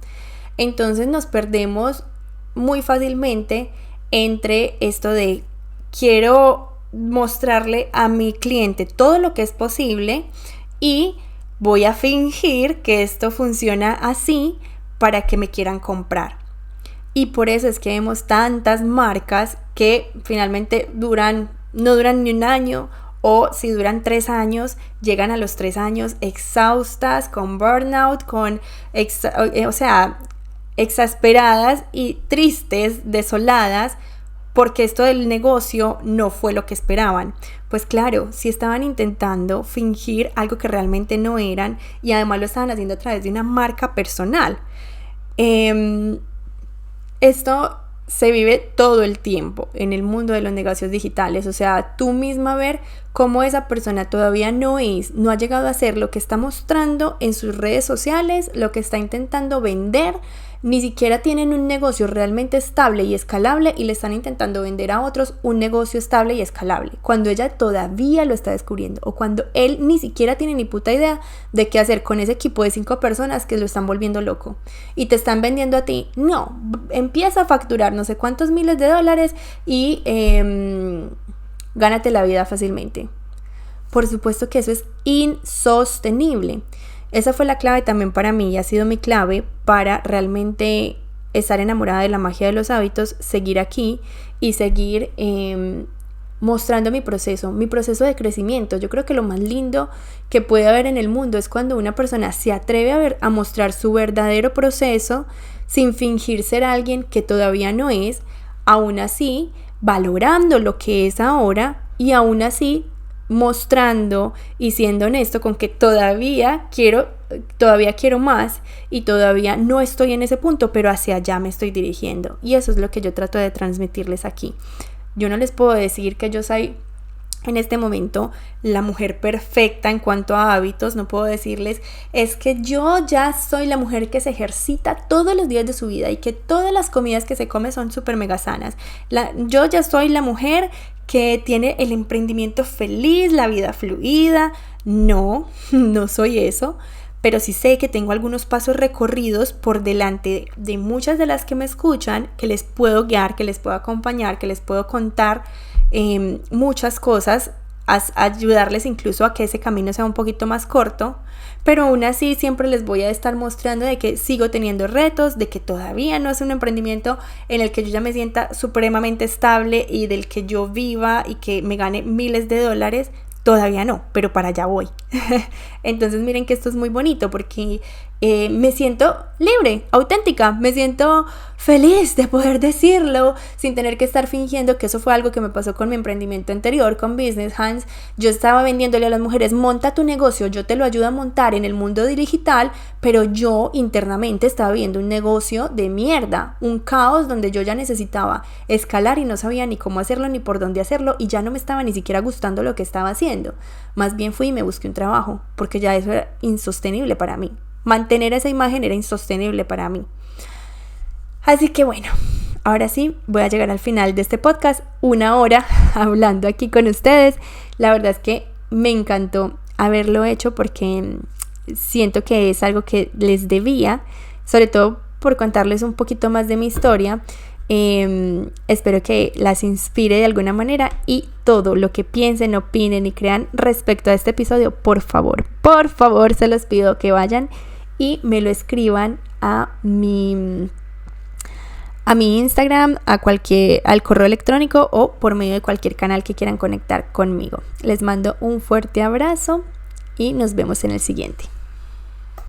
Entonces nos perdemos muy fácilmente entre esto de quiero mostrarle a mi cliente todo lo que es posible y voy a fingir que esto funciona así para que me quieran comprar. Y por eso es que vemos tantas marcas que finalmente no duran ni un año, o si duran 3 años, llegan a los 3 años exhaustas, con burnout, exasperadas y tristes, desoladas, porque esto del negocio no fue lo que esperaban. Pues claro, si estaban intentando fingir algo que realmente no eran, y además lo estaban haciendo a través de una marca personal. Esto se vive todo el tiempo en el mundo de los negocios digitales. O sea, tú misma ver cómo esa persona todavía no ha llegado a ser lo que está mostrando en sus redes sociales, lo que está intentando vender. Ni siquiera tienen un negocio realmente estable y escalable y le están intentando vender a otros un negocio estable y escalable, cuando ella todavía lo está descubriendo, o cuando él ni siquiera tiene ni puta idea de qué hacer con ese equipo de 5 personas que lo están volviendo loco y te están vendiendo a ti. No, empieza a facturar no sé cuántos miles de dólares y gánate la vida fácilmente. Por supuesto que eso es insostenible. Esa fue la clave también para mí y ha sido mi clave para realmente estar enamorada de la magia de los hábitos, seguir aquí y seguir mostrando mi proceso de crecimiento. Yo creo que lo más lindo que puede haber en el mundo es cuando una persona se atreve a mostrar su verdadero proceso sin fingir ser alguien que todavía no es, aún así valorando lo que es ahora y aún así mostrando y siendo honesto con que todavía quiero más y todavía no estoy en ese punto, pero hacia allá me estoy dirigiendo. Y eso es lo que yo trato de transmitirles aquí. Yo no les puedo decir que yo soy en este momento la mujer perfecta en cuanto a hábitos. No puedo decirles es que yo ya soy la mujer que se ejercita todos los días de su vida y que todas las comidas que se come son súper mega sanas. Yo ya soy la mujer que tiene el emprendimiento feliz, la vida fluida. No soy eso, pero sí sé que tengo algunos pasos recorridos por delante de muchas de las que me escuchan, que les puedo guiar, que les puedo acompañar, que les puedo contar muchas cosas, ayudarles incluso a que ese camino sea un poquito más corto, pero aún así siempre les voy a estar mostrando de que sigo teniendo retos, de que todavía no es un emprendimiento en el que yo ya me sienta supremamente estable y del que yo viva y que me gane miles de dólares, todavía no, pero para allá voy. Entonces miren que esto es muy bonito porque me siento libre, auténtica, me siento feliz de poder decirlo sin tener que estar fingiendo, que eso fue algo que me pasó con mi emprendimiento anterior, con Business Hands. Yo estaba vendiéndole a las mujeres, monta tu negocio, yo te lo ayudo a montar en el mundo digital, pero yo internamente estaba viendo un negocio de mierda, un caos donde yo ya necesitaba escalar y no sabía ni cómo hacerlo ni por dónde hacerlo, y ya no me estaba ni siquiera gustando lo que estaba haciendo. Más bien fui y me busqué un trabajo porque ya eso era insostenible para mí. Mantener esa imagen era insostenible para mí. Así que bueno, ahora sí voy a llegar al final de este podcast, 1 hora hablando aquí con ustedes. La verdad es que me encantó haberlo hecho porque siento que es algo que les debía, sobre todo por contarles un poquito más de mi historia. Espero que las inspire de alguna manera, y todo lo que piensen, opinen y crean respecto a este episodio, por favor se los pido que vayan y me lo escriban a mi Instagram, al correo electrónico o por medio de cualquier canal que quieran conectar conmigo. Les mando un fuerte abrazo y nos vemos en el siguiente.